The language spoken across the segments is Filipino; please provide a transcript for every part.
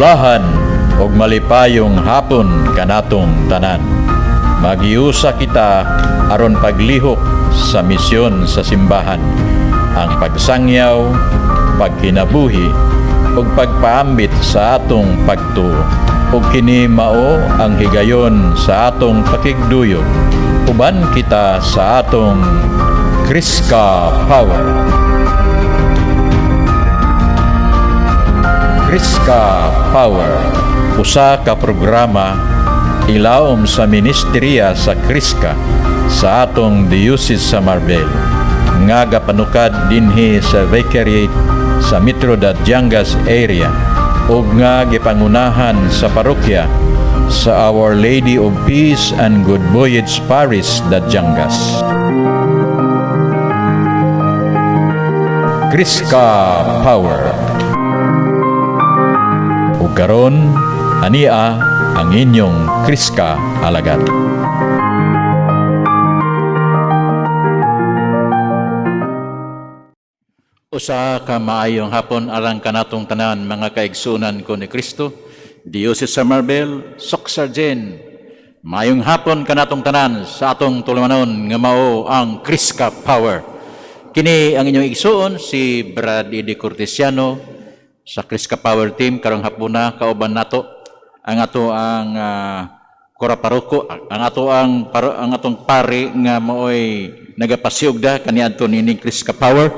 Maulahan og malipayong hapon kanatong tanan. Magiusa kita aron paglihok sa misyon sa simbahan, ang pagsangyaw, pagkinabuhi ug pagpaambit sa atong pagtuo. Ug kini mao ang higayon sa atong pakigduyok uban kita sa atong Kriska Power. Kriska Power, usa ka programa ilawom sa ministerya sa Kriska sa atong Diocese sa Marbel nga gapanukad dinhi sa Vicariate sa Metro Datjangas area ug nga gipangunahan sa parokya sa Our Lady of Peace and Good Voyage Parish, Datjangas. Kriska Power. Ug karon ania ang inyong Kriska alagad. Usa ka maayong hapon alang kanatong tanan mga kaigsunan ko ni Kristo, Diocese sa Marbel, Soksargen. Maayong hapon kanatong tanan sa atong tulumanon nga mao ang Kriska Power. Kini ang inyong igsuon si Brad Edi Cortesiano sa Kriska Power Team karong hapuna kauban nato ang ato ang koraparoko ang atong pari nga maoy nagapasiugda kaniadto nining Kriska Power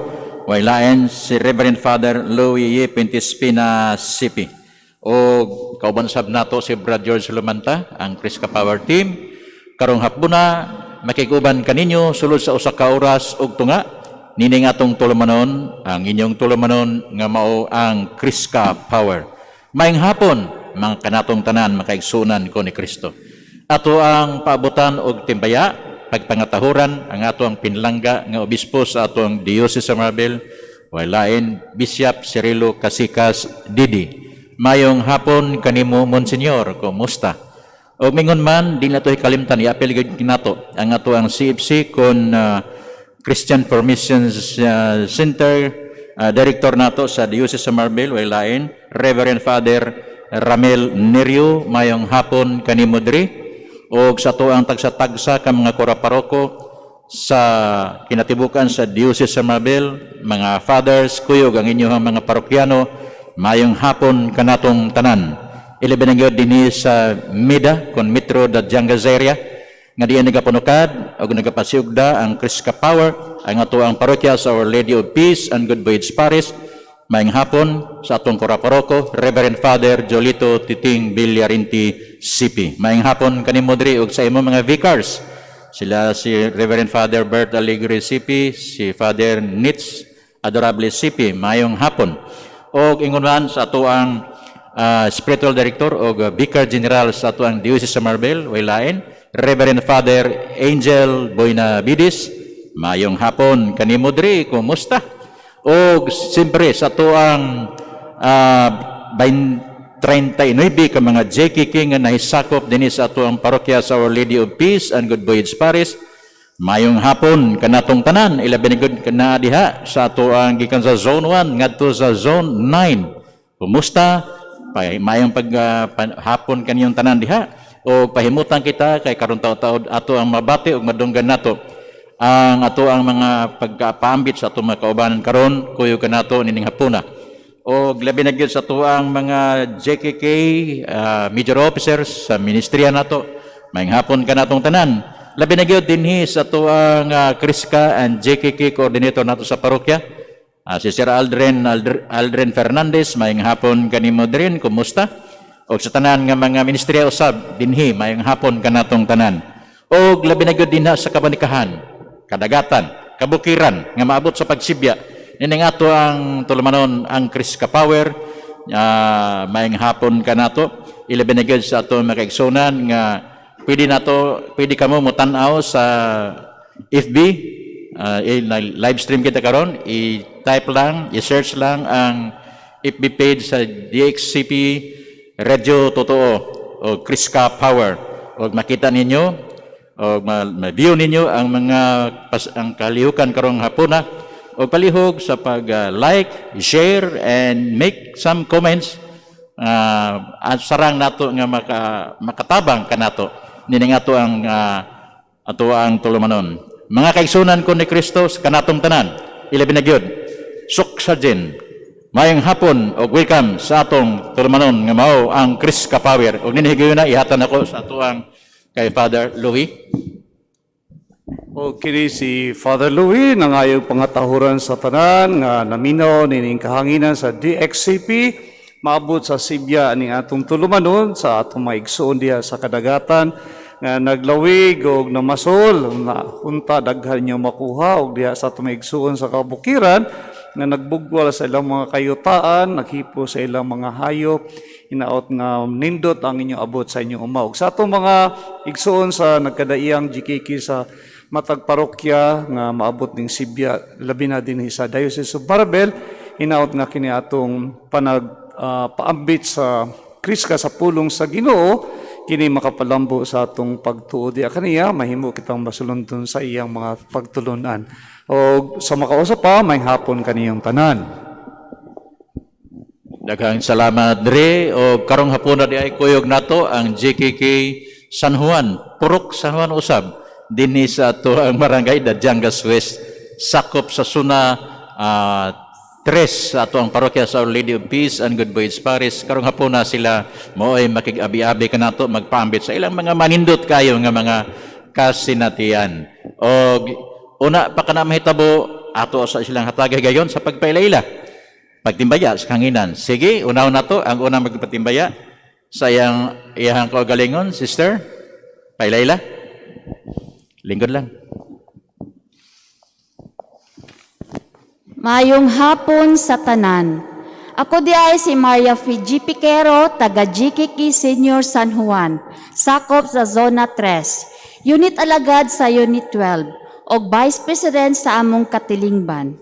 wailain si Reverend Father Louis Y. Pentispina Sipi o kauban sab nato si Brad George Lumanta ang Kriska Power Team karong hapuna makiguban kaninyo sulod sa usa ka oras ug tunga nining atong tulumanon, ang inyong tulumanon nga mao ang Kriska Power. Maayong hapon, mga kanatong tanan, makaigsunan ko ni Kristo. Ato ang paabutan og timbaya, pagpangatahuran, ang ato ang pinlangga nga obispo sa atong Diocese sa Marbel, walain Bishop Cirilo Casikas Didi. Maayong hapon kanimo, Monsignor, kumusta? O mingon man, di na ito ikalimtan, i-apel nato ang ato ang CFC kon Christian for Missions Center, Director nato sa Diocese sa Marbel, walain Reverend Father Ramel Nerio, mayong hapon kanimo diri, o sa to ang tagsa-tagsa ka mga koraparoko sa kinatibukan sa Diocese sa Marbel, mga fathers, kuyog ang inyong mga parokyano, mayong hapon kanatong tanan. Ilabanagyo dinhi sa Mida kon Metro Datjangas area, nga diyan nagapanukad o nagapasiugda ang Kriska Power, ang ato ang parokya sa Our Lady of Peace and Good Voyage Parish. Maayong hapon sa atong koraparoko, Reverend Father Jolito Titing Villarinti Sipi. Maayong hapon kanimo diri ug sa imo mga vicars. Sila si Reverend Father Bert Alegre Sipi, si Father Nitz Adorable Sipi. Maayong hapon. Og ingon man sa ato ang Spiritual Director o Vicar General sa ato ang Diocese sa Marbel, walain Reverend Father Angel Boynabidis. Mayong hapon kanimo diri, kumusta? O siyempre sa to ang 39 ka mga JKK nga nahisakop dinhi sa ato ang parokya sa Our Lady of Peace and Good Voyage Parish. Mayong hapon kanatong tanan, ilabi gud kana diha sa ato ang gikan sa Zone 1 ngadto sa Zone 9. Kumusta? Mayong hapon kaniyong tanan diha. O pahimutan kita kay karon taud-taud ato ang mabati ug madunggan nato ang ato ang mga pagpaambit sa ato mga kaubanan karon kuyo kanato nining hapuna. O labi na gyud sa ato ang mga JKK major officers sa ministeriya nato. Maayong hapon kanatong tanan. Labi na gyud dinhi sa ato ang Kriska and JKK coordinator nato sa parokya. Si Sir Aldrin Fernandez, maayong hapon kanimo din, kumusta? O sa tanan nga mga ministerya usab dinhi, mayong hapon kanatong tanan. O labi na gyud dinha sa kabanikahan, kadagatan, kabukiran nga maabot sa pagsibya. Nining ato ang tulumanon ang Kriska Power, mayong hapon kanato. Ilabi na gyud sa ato mga kaigsunan nga pwede kamo mutan-aw sa FB, live stream kita karon, i-type lang, i-search lang ang FB page sa DXCP Radio Totoo o Kriska Power, o makita ninyo o ma-view ninyo ang mga ang kalihukan karong hapuna, o palihog sa pag like, share and make some comments at sarang nato nga makatabang kanato nini nga ato ang tulumanon. Mga kaigsunan ko ni Kristo sa kanatong tanan, ilabi na gyud suksadjen mayong hapon og welcome sa atong tulumanon nga mao ang Chris Kapower. Og ninihigayon na ihatan ako sa ato ang kay Father Louis. O kini si Father Louis nangayong pangatahuran sa tanan nga naminaw nining kahanginan sa DXCP maabot sa Sibya aning atong tulumanon sa atong maigsoon diha sa kadagatan nga naglawig og namasol na hunta daghan niyo makuha og diha sa atong maigsoon sa kabukiran nga nagbugwal sa ilang mga kayutaan, naghipo sa ilang mga hayop, inaot nga nindot ang inyong abot sa inyong umawag. Sa atong mga igsoon sa nagkadaiyang GKK sa matag parokya nga maabot ning Sibya, labi na din sa Diocese of Marbel, inaot nga kini atong paambit sa Kriska sa pulong sa Ginoo, kini makapalambo sa atong pagtuod diya kaniya, mahimo kitang masulundon sa iyang mga pagtulunan. O sa makausap pa, may hapon kaniyang tanan. Daghang salamat Dre o karong hapon na di ay kuyog nato ang GKK San Juan, Purok San Juan usab dinhi sa ato ang barangay Dadyangas West, sakop sa Suna 3 sa ato ang parokya sa Our Lady of Peace and Good Boys Parish. Karong hapon na sila mo ay makig-abi-abi kanato magpaambit sa ilang mga manindot kayo nga mga kasinatian. Og una pa kana mahitabo ato sa silang hatagay gayon sa pagpailayla. Pagtimbaya sa kanginan. Sige, unaw na to ang unang magpatimbaya sa iyang kaugalingon, sister. Pailayla. Lingkod lang. Mayong hapon sa tanan. Ako di ay si Maria Fiji Piquero, taga GKK Senior San Juan, sakop sa Zona 3, Unit Alagad sa Unit 12, o Vice President sa among katilingban.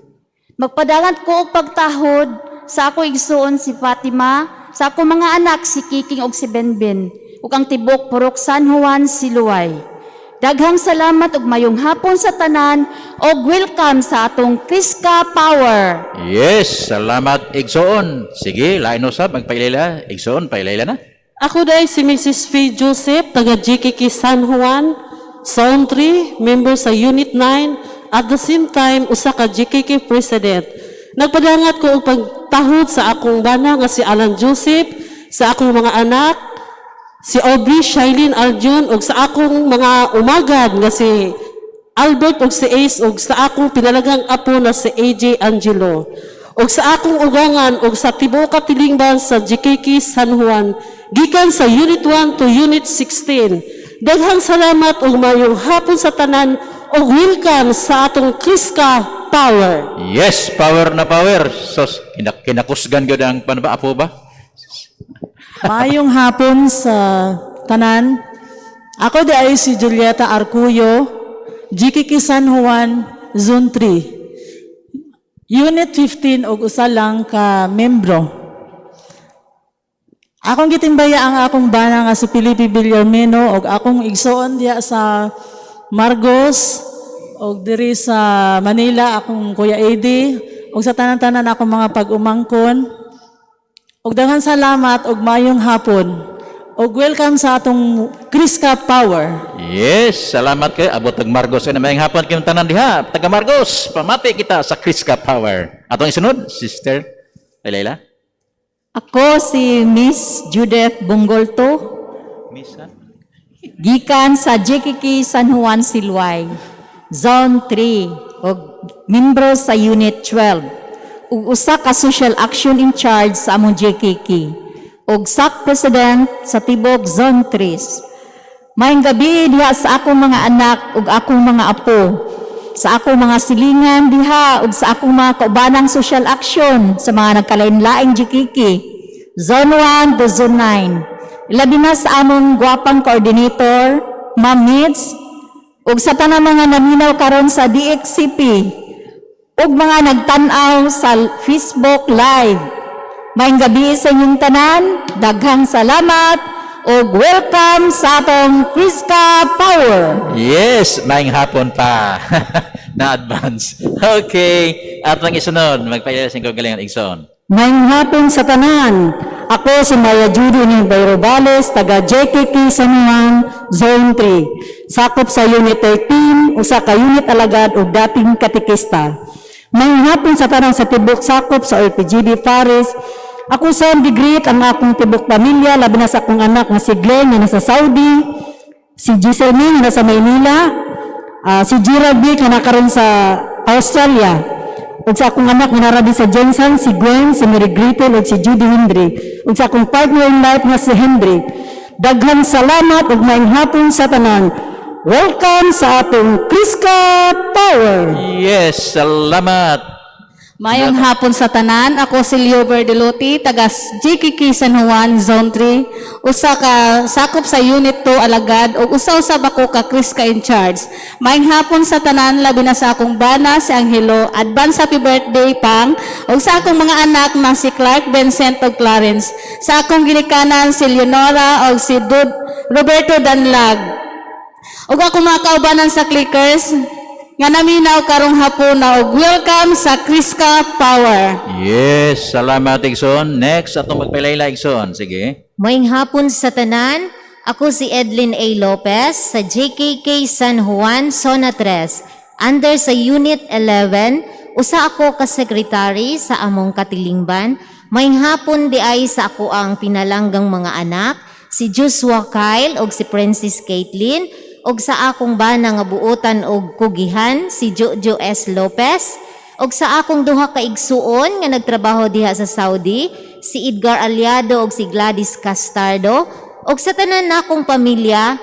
Magpadalant ko og pagtahod sa ako igsuon si Fatima, sa ako mga anak si Kiking og si Benben, ug ang tibok Purok San Juan si Luay. Daghang salamat ug mayong hapon sa tanan og welcome sa atong Kriska Power. Yes, salamat igsoon. Sige, lain usab magpailayla, igsoon pailayla na. Ako dai si Mrs. Faye Joseph, taga GKK San Juan, Zone 3, member sa Unit 9, at the same time, usa ka GKK President. Nagpadangat ko og pagtahod sa akong bana nga si Alan Joseph, sa akong mga anak, si Aubrey Shailene Arjun, og sa akong mga umagad nga si Albert og si Ace, og sa akong pinalagang apo na si AJ Angelo, og sa akong ugangan og sa tibuok katilingban sa GKK San Juan, gikan sa Unit 1 to Unit 16. Daghang salamat og mayong hapon sa tanan og welcome sa atong Kriska Power. Yes, power na power. So, kinakusgan gyud ang panabaapo ba? Mayong hapon sa tanan. Ako di ay si Julieta Arcuyo, GKK San Juan, Zone 3. Unit 15 og usa lang ka membro. Akong gitimbaya ang akong bana nga si Felipe Villarmeno og akong igsoon diya sa Margos og diri sa Manila akong Kuya Eddie og sa tanan-tanan akong mga pag-umangkon. Og daghang salamat og mayong hapon. Og welcome sa atong Kriska Power. Yes, salamat kay abot tag Margos na mayong hapon kayong tanan diha. Taga Margos, pamati kita sa Kriska Power. Atong isunod, sister Layla. Ako si Miss Judith Bungolto, Misa. gikan sa GKK San Juan Silway, Zone 3, og membro sa Unit 12. Ug usa ka social action in charge sa among GKK ug SAC President sa Tibok Zone 3. Maayong gabi diha sa akong mga anak ug akong mga apo, sa akong mga silingan diha ug sa akong mga kaubanang social action sa mga nagkalain-laing GKK Zone 1 to Zone 9. Ilabi na sa among gwapang coordinator, Ma'am Mitz, ug sa tanang mga naminaw karon sa DXCP ug mga nagtan-aw sa Facebook Live. Maayong gabi sa inyong tanan, daghang salamat ug welcome sa atong Kriska Power. Yes, maayong hapon pa. Na advance. Okay, atong isunod magpailayla sa galingan igsoon. Maayong hapon sa tanan. Ako si Maya Judy ng Bayrobales, taga JKK San Juan, Zone 3. Sakop sa Unit 13, usa ka unit alagad o dating katikista. May hapon sa tanang sa tibok sakop sa RPGB Paris. Ako sa greet ang akong tibok pamilya, labi na sa akong anak na si Glenn na nasa Saudi, si Giselle Ming na nasa Maynila, si Gerald B na nakaroon sa Australia, ug sa akong anak na narabi sa Jensen, si Gwen, si Mary Gretel, ug si Judy Hendry, ug sa akong partner in life nga si Hendry. Daghang salamat ug maayong hapon sa tanan. Welcome sa atong Kriska Power. Yes, salamat. Mayong hapon sa tanan, ako si Leo Berdelotti, taga JKK San Juan, Zone 3. Usa ka sakop sa Unit 2 alagad ug usa-usab ako ka Kriska in charge. Mayong hapon sa tanan, labi na sa akong bana si Angelo, advance happy birthday pang, ug sa akong mga anak na si Clark, Vincent ug Clarence. Sa akong ginikanan si Leonora ug si Roberto Danlag. Ug ako mga kaubanan sa Clickers, nga naminaw karong hapon na og welcome sa Kriska Power. Yes, salamat Igsoon. Next, atong magpailayla Igsoon. Sige. Moing hapon sa tanan, ako si Edlin A. Lopez sa JKK San Juan, Zona 3. Under sa Unit 11, usa ako ka secretary sa among katilingban. Moing hapon di ay sa ako ang pinalanggang mga anak, si Joshua Kyle og si Princess Caitlin, og sa akong bana nga buotan og kugihan si Jojo S. Lopez, og sa akong duha ka igsuon nga nagtrabaho diha sa Saudi, si Edgar Aliado og si Gladys Castardo, og sa tanan nakong pamilya,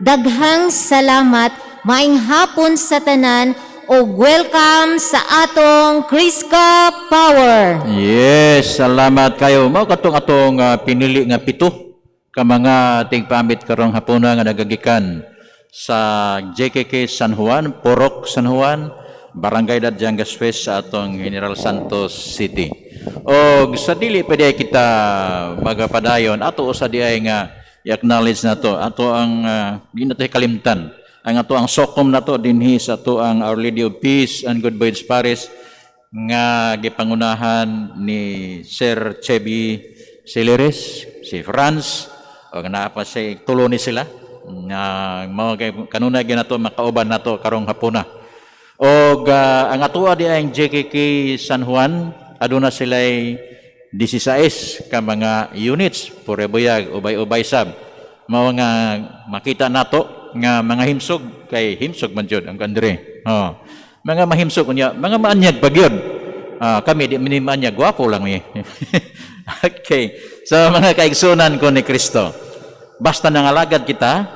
daghang salamat, maayong hapon sa tanan, og welcome sa atong Kriska Power. Yes, salamat kayo. Mao katong atong pinili nga pito ka mga tigpamit karong hapuna nga nagagikan sa JKK San Juan, Porok San Juan, Barangay Dadyangas West sa atong General Santos City. O sa dili pwede kita magapadayon, ato usa di ay nga i-acknowledge na to. Ato ang di na tayo kalimtan. Ang ato ang sokom na to dinhi sa ato ang Our Lady of Peace and Good Vibes Paris nga gipangunahan ni Sir Chevy Celeres, si Franz, o naapa siya tulo ni sila. Kanunay ginato makauban nato karong hapuna. Og ang atoa di ang JKK San Juan aduna sila'y 16 ka mga units purebuyag ubay-ubay sab. Mao nga makita nato nga mga himsog kay himsog man jud ang kandre. Mga mahimsog unya, mga maanyag pagyud. Kami di minimanyag gwapo lang mi. Okay. So mga kaigsunan ko ni Kristo. Basta nangalagad kita,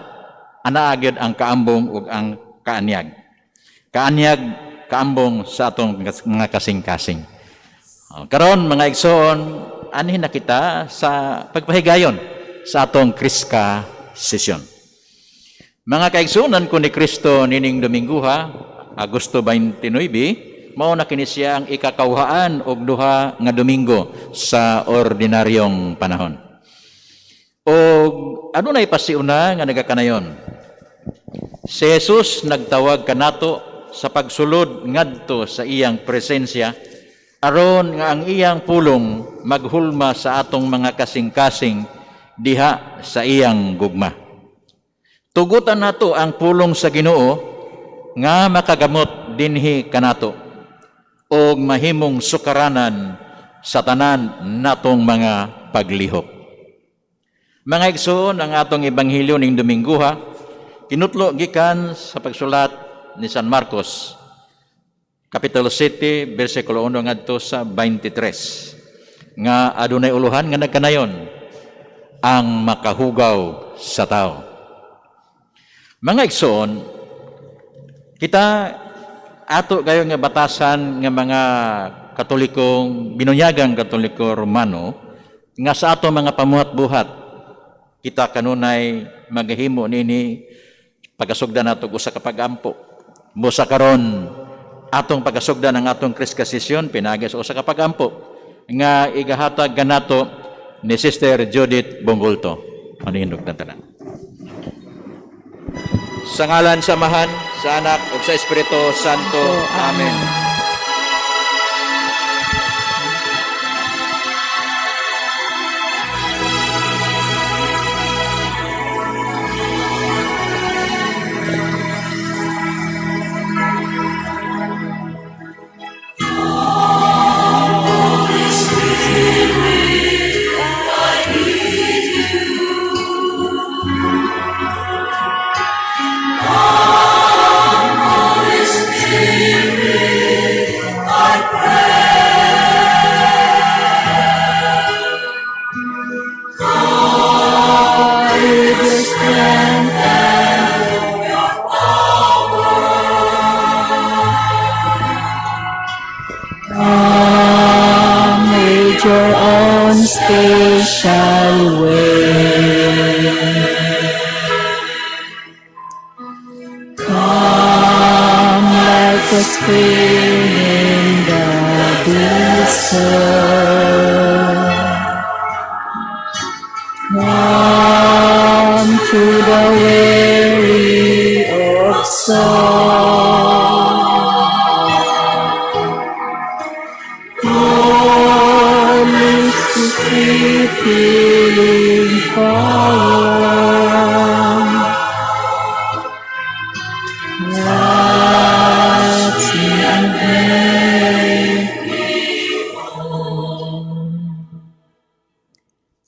anaagid ang kaambong ug ang kaanyag. Kaanyag, kaambong sa atong mga kasing-kasing. Karon mga igsoon, anhin na kita sa pagpahigayon sa atong Kriska session. Mga kaigsunan ko ni Kristo nining Dominguha, Agosto 29, mao na kini siya ang ikakauhaan og duha nga Domingo sa ordinaryong panahon. O adunay pasiuna nga nagakanayon. Si Jesus nagtawag kanato sa pagsulod ngadto sa iyang presensya aron nga ang iyang pulong maghulma sa atong mga kasing-kasing diha sa iyang gugma. Tugutan nato ang pulong sa Ginoo nga makagamot dinhi kanato og mahimong sukaranan sa tanan natong mga paglihok. Mga igsoon, ang atong ebanghelyo ning Dominguha kinutlo gikan sa pagsulat ni San Marcos, Kapitulo 7, versikulo 1 ngadto sa 23, nga adunay uluhan nga nagkanayon, ang makahugaw sa tao. Mga igsoon, kita ato kayo nga batasan nga mga Katolikong, binunyagang Katoliko Romano, nga sa ato mga pamuhat-buhat, kita kanunay maghimo nini pagasugdan nato usa ka pagampo. Busa karon atong pagasugdan ang atong Kriska session pinagi sa usa ka pagampo nga igahatag kanato ni Sister Judith Bongolto. Manindog na tanan. Sa ngalan samahan sa Anak ug sa Espiritu Santo. Amen. your own special way. Come like a spring in the desert. Come to the weary of soul. Come to healing power. That's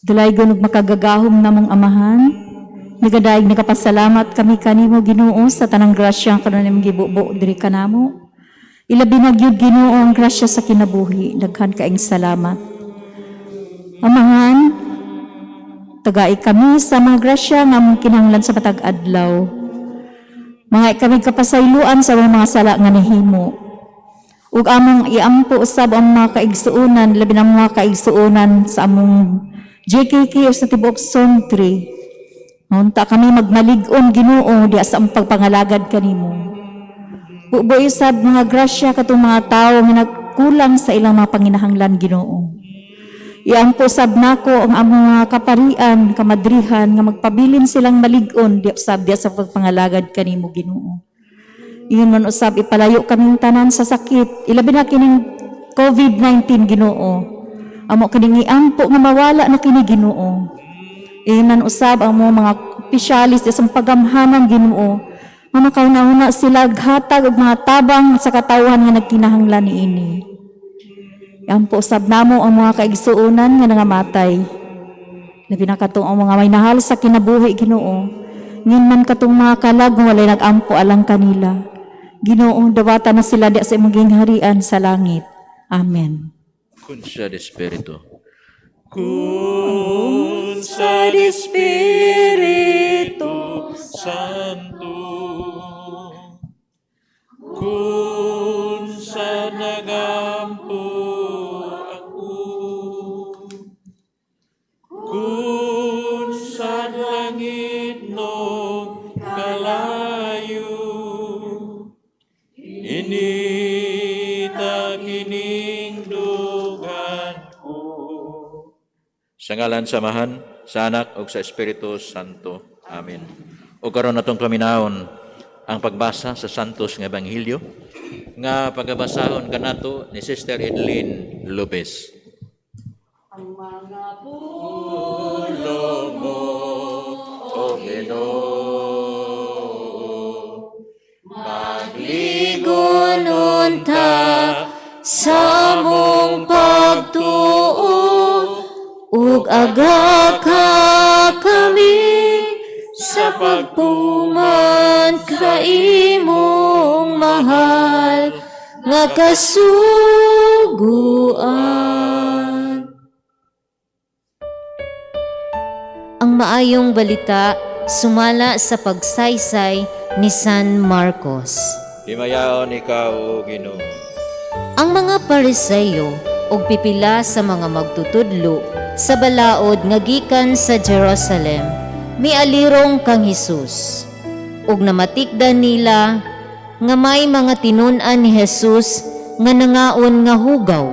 Dalaygon ug makagagahom namong amahan. Nagadaig nakapasalamat kami kanimo Ginoo sa tanang grasya ang kanunay gibubo diri kanamo. Ilabi na gyud Ginoo ang grasya sa kinabuhi. Daghan kaayong salamat. Amahan, tagai kami sa mga grasya nga among kinahanglan sa matag adlaw. Mga kami kapasayloan sa mga sala nga nahimo. Ug among iampo usab ang mga kaigsuonan, labi na mga kaigsuonan sa among JKK o sa Tibok Zone 3. Unta kami magmalig-on Ginoo di sa pagpangalagad kanimo. Ubo isab mga grasya katong mga tawo nga nagkulang sa ilang mga panginahanglan Ginoo. Iampo sab nako ang among mga kaparian, kamadrihan nga magpabilin silang malig-on di sa pagpangalagad kanimo Ginoo. Iyon man usab ipalayo kaming tanan sa sakit, ilabi na kining COVID-19 Ginoo. Amo kining iampo nga mawala na kini Ginoo. Iyon man usab ang mga opisyalis sa pagamhanan Ginoo. Nga makauna-una sila hatag og mga tabang sa katawhan nga nagkinahanglan niini. Iampo usab namo ang mga kaigsuonan nga nangamatay. Labi na katong ang mga may nahal sa kinabuhi Ginoo. Ngin man katong mga kalag nga walay nagampo alang kanila. Ginoo, dawata na sila di sa imong gingharian sa langit. Amen. Kun sa Espiritu. Kun sa Espiritu Santo. Kun sa nagampo ako. Kun sa langit no kalayo. Inita kining dugan ko. Sa ngalan samahan, sa Anak ug sa Espiritu Santo. Amen. O karon natong paminahon ang pagbasa sa Santos nga Ebanghelyo nga pagabasahon kanato ni Sister Edlin Lopez. Ang mga pulong mo, O Ginoo, Magligon unta sa mong pagtuo, ug aga ka kami sa pagtuman ka imong mahal nga kasuguan. Ang maayong balita sumala sa pagsaysay ni San Marcos. Himayaon ikaw, O Ginoo. Ang mga Pariseyo ug pipila sa mga magtutudlo sa balaod nga gikan sa Jerusalem mialirong kang Hesus. Ug namatikdan nila nga may mga tinun-an ni Jesus nga nangaon nga hugaw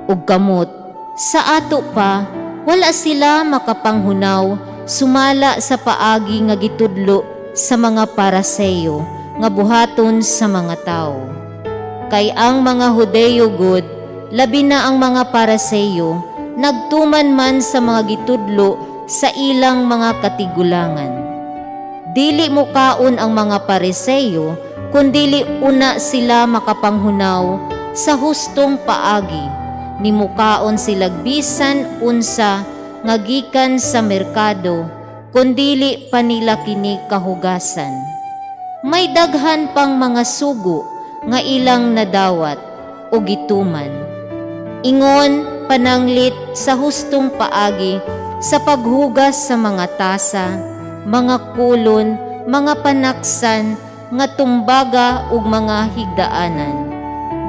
ug kamot. Sa ato pa wala sila makapanghunaw sumala sa paagi nga gitudlo sa mga Pariseyo nga buhaton sa mga tao. Kay ang mga Hudeyo gud, labi na ang mga Pariseyo, nagtuman man sa mga gitudlo sa ilang mga katigulangan. Dili mo kaon ang mga Pariseyo, kundili una sila makapanghunaw sa hustong paagi. Ni mukaon sila bisan unsa nga gikan sa merkado, kundili pa nila kini kahugasan. May daghan pang mga sugo nga ilang nadawat o gituman. Ingon pananglit sa hustong paagi sa paghugas sa mga tasa, mga kulon, mga panaksan, nga tumbaga ug mga higdaanan.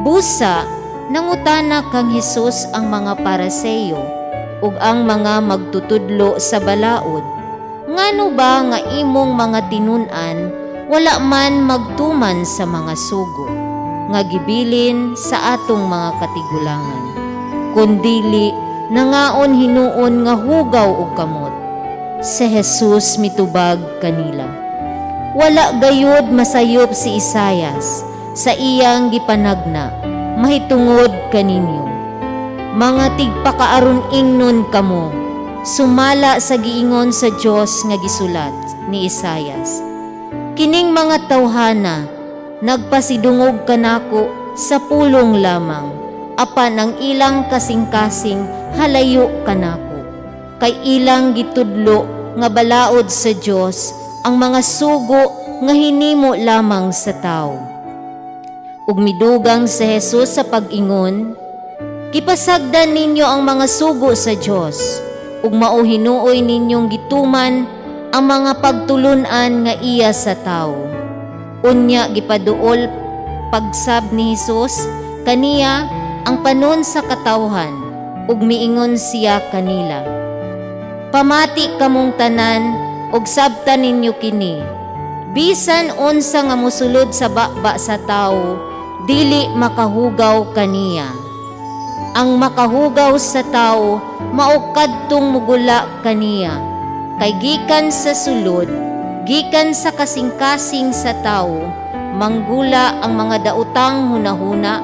Busa, nangutana kang Hesus ang mga Paraseyo ug ang mga magtutudlo sa balaod. Ngano ba nga imong mga tinun-an wala man magtuman sa mga sugo nga gibilin sa atong mga katigulangan, kundili nangaon hinuon nga hugaw ug kamot. Si Jesus mitubag kanila. Wala gayud masayop si Isayas sa iyang gipanagna, mahitungod kaninyo. Mga tigpakaaron ingnon kamo, sumala sa giingon sa Dios nga gisulat ni Isayas. Kining mga tawhana, nagpasidungog kanako sa pulong lamang, apan ang ilang kasing-kasing halayo kanako. Kay ilang gitudlo nga balaod sa Dios ang mga sugo nga hinimo lamang sa tao. Ug midugang sa Jesus sa pag-ingon, kipasagdan ninyo ang mga sugo sa Dios, ug mauhinuoy ninyong gituman ang mga pagtulunan nga iya sa tao. Unya gipaduol pagsab ni Jesus kaniya ang panon sa katawhan, ug miingon siya kanila, pamati kamong tanan ug sabtan ninyo kini, bisan unsa nga mosulod sa baba sa tao, dili makahugaw kaniya. Ang makahugaw sa tao mao kadtong mugula kaniya, kay gikan sa sulod, gikan sa kasing-kasing sa tao, manggula ang mga daotang hunahuna,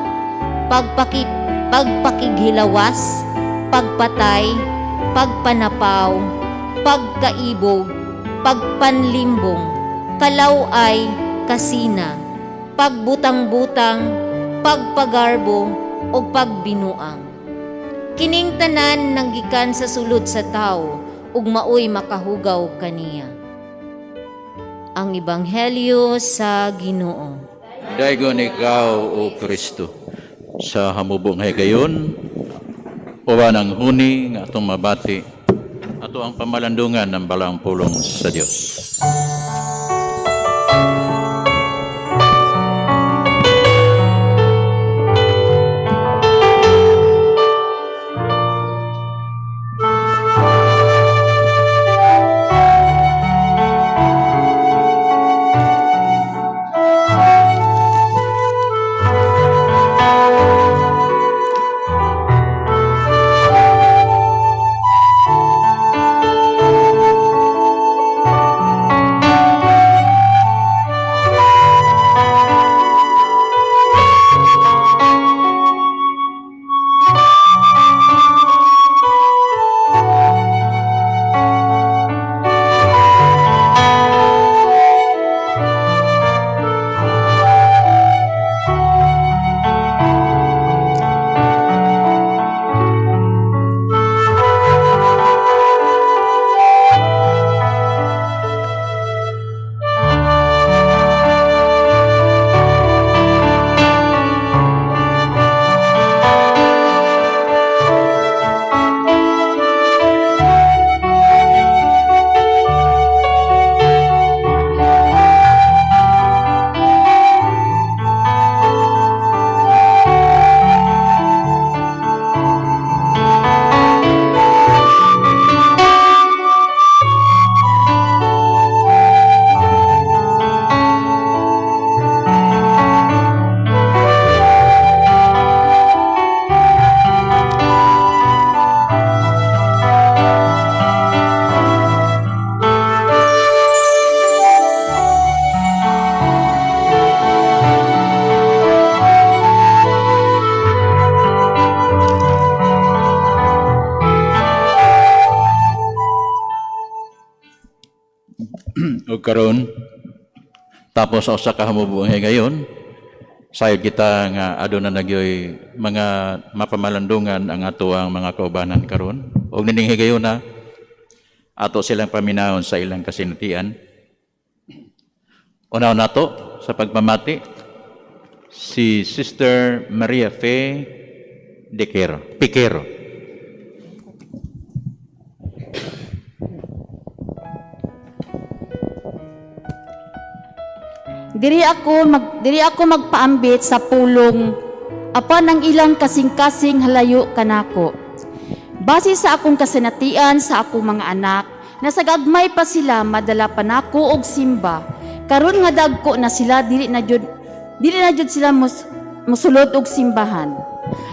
pagpakighilawas, pagpatay, pagpanapaw, pagkaibog, pagpanlimbong, kalaway, kasina, pagbutang-butang, pagpagarbo, o pagbinuang. Kining tanan nanggikan sa sulod sa tao, ug maoy makahugaw kaniya. Ang Ebanghelyo sa Ginoo. Daigon ikaw, O Kristo, sa hamubong higayon, uwan ang huni nga atong mabati, ato ang pamalandungan ng balang pulong sa Dios. O karon, tapos sa usa ka hamubong higayon, sayod kita nga aduna nagyoy mga mapamalandungan ang atuang mga kaubanan karon. Og nining higayon na ato silang paminahon sa ilang kasinatian. Unaw nato sa pagpamati si Sister Maria Fe Piquero. Diri ako magpaambit sa pulong apan ang ilang kasing-kasing halayo kanako. Base sa akong kasinatian sa akong mga anak, nasagagmay pa sila madala pa nako og simba. Karon nga dagko na sila dili na jud sila musulod og simbahan.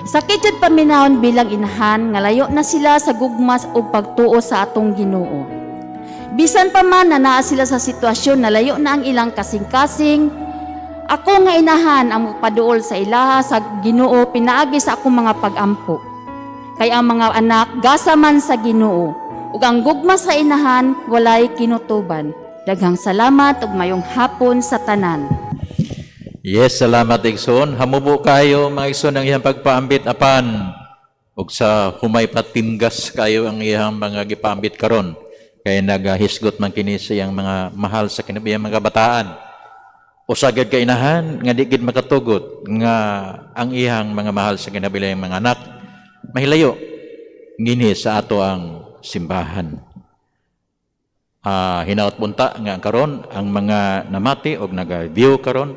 Sakit jud paminahon bilang inahan nga layo na sila sa gugmas og pagtuo sa atong Ginoo. Bisan pa man na naa sila sa sitwasyon na layo na ang ilang kasing-kasing, ako nga inahan ang magpaduol sa ilaha sa Ginoo pinaagi sa akong mga pag-ampo. Kay ang mga anak gasaman sa Ginoo ug ang gugmas sa inahan walay kinutuban. Daghang salamat ug mayong hapon sa tanan. Yes, salamat igsoon. Hamubo kayo mga igsoon ang iyang pagpaambit apan ug sa humay patimgas kayo ang iyang mga gipaambit karon. Kay nagahisgot man kini sa iyang mga mahal sa kinabiyang mga bataan. Usagad kainahan nga di gid makatugot nga ang iyang mga mahal sa kinabilang mga anak mahilayo ngini sa ato ang simbahan. Hinaot punta nga karon ang mga namati og naga-view karon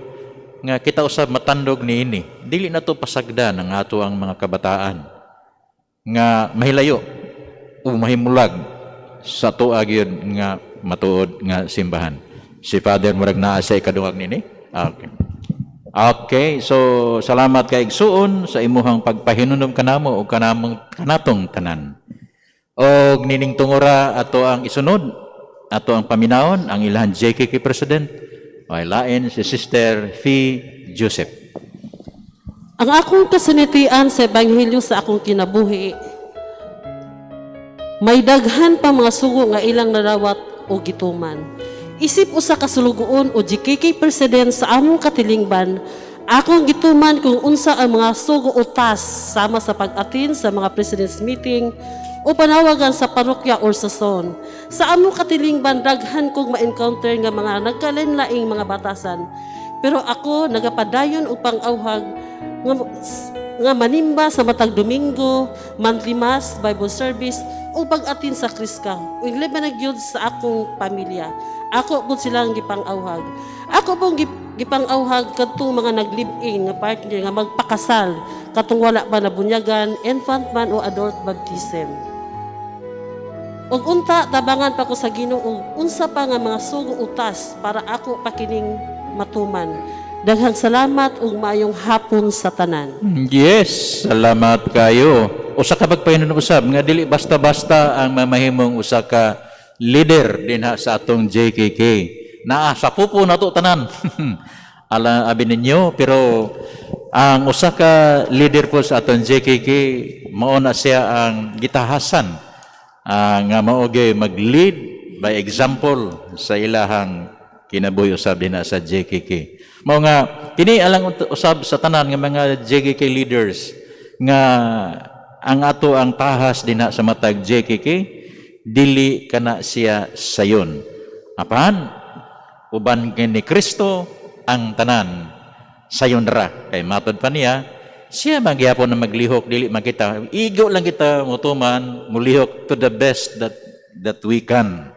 nga kita usab matandog niini. Dili na to pasagdan ang ato ang mga kabataan nga mahilayo o mahimulag sa tuwa gyud nga matuod nga simbahan. Si Father murag naa sa ikadungag nini. Okay. Okay, so salamat kay igsuon sa imuhang pagpahinumdom kanamo o kanatong tanan. Og nining tungora ato ang isunod, ato ang paminawon ang ilahang JKK President, ay lain si Sister Fee Joseph. Ang akong kasinatian sa Ebanghelyo sa akong kinabuhi, may daghan pa mga sugo nga ilang narawat o gituman. Isip usa ka sulugoon o JKK President sa among katilingban, akong gituman kung unsa ang mga sugo o task sama sa pag-attend sa mga President's meeting o panawagan sa parokya or sa zone. Sa among katilingban, daghan kong ma-encounter nga mga nagkalain-laing mga batasan. Pero ako nagapadayon upang awhag nga manimba sa matag Domingo, monthly mass, Bible service, o pag-atin sa Kriska. O ilima na gyud sa akong pamilya. Ako po silang gipang-awhag. Ako pong gipang-awhag katong mga nag-live-in nga partner nga magpakasal katong wala pa nabunyagan, infant man o adult baptism. Ug unta tabangan pa ko sa Ginoo unsa pa nga mga sugo utas para ako pakining matuman. Daghang salamat ug maayong hapon sa tanan. Yes, salamat kayo. Usa ka pagpahinon usab nga dili basta-basta ang mamahimong usa ka leader din sa atong JKK. Naa sa pupo nato tanan. Ala abi ninyo pero ang usa ka leader po sa atong JKK mao na siya ang gitahasan nga maoge mag-lead by example sa ilahang kinabuhi usab din sa JKK. Mao nga kini alang usab sa tanan nga mga JKK leaders nga ang ato ang tahas din sa matag JKK dili kana siya sayon. Apan uban kini Kristo ang tanan sayon ra kay matod pa niya siya magyapon na maglihok dili makita igo lang kita mutuman mulihok to the best that we can.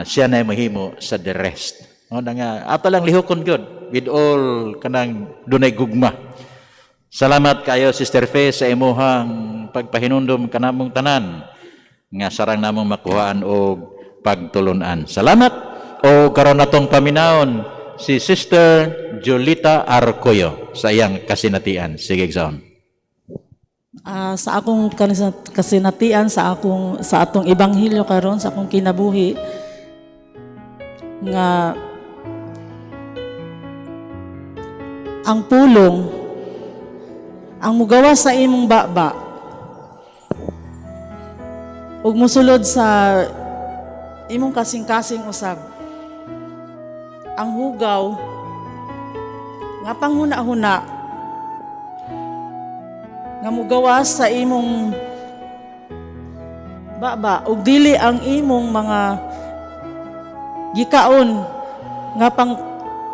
Siya na mahimo sa the rest. O nga ato lang lihokon gyud with all kanang dunay gugma. Salamat kayo Sister Fe sa imuhang pagpahinumdom kanamong tanan nga sarang namong makuhaan og pagtulunan. Salamat o karon natong paminawon si Sister Jolita Arcoyo sa iyang kasinatian. Sige, Exxon. Sa akong kasinatian sa atong ebanghelyo karon sa akong kinabuhi nga ang pulong ang mugawa sa imong baba ug musulod sa imong kasing-kasing usab. Ang hugaw nga panghuna-huna nga mugawas sa imong baba ug dili ang imong mga gikaon nga pang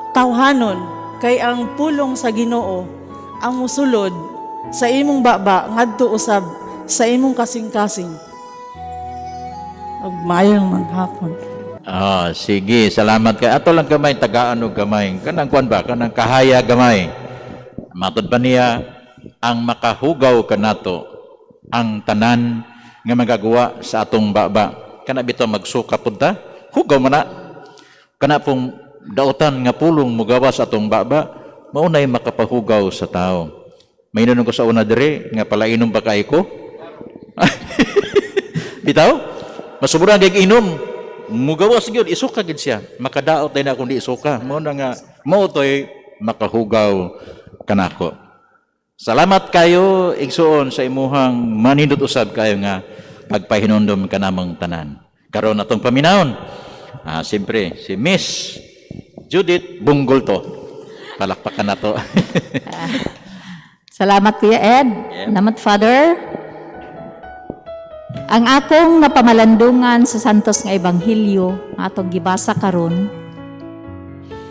tawhanon kay ang pulong sa Ginoo ang musulod sa imong baba ngadto usab sa imong kasing-kasing. Ug mayong manghapon. Sige, salamat kay ato lang gamay tagaan og gamay. Kanang kuan ba, kanang kahaya gamay. Matod pa niya, ang makahugaw kanato ang tanan nga magagawa sa atong baba. Kana bitaw magsuka punta, hugaw man na. Kana pong dautan nga pulong mugawa sa atong baba, maunay makapahugaw sa tao. May inunong ko sa una dire, nga palainom ba kay ko? Bitaw, masuburan kay inom, mugawas gyud isuka gid siya. Makadaot din ako di isuka. Mao na nga mao toy makahugaw kanako. Salamat kayo igsuon sa imuhang manindot usab kayo nga pagpahinumdom kanamong tanan. Karon atong paminawon. Siyempre si Miss Judith Bunggol to. Palakpakan nato. Salamat Kuya Ed. Salamat Father. Ang akong napamalandungan sa santos nga ebanghelyo nga atong gibasa karon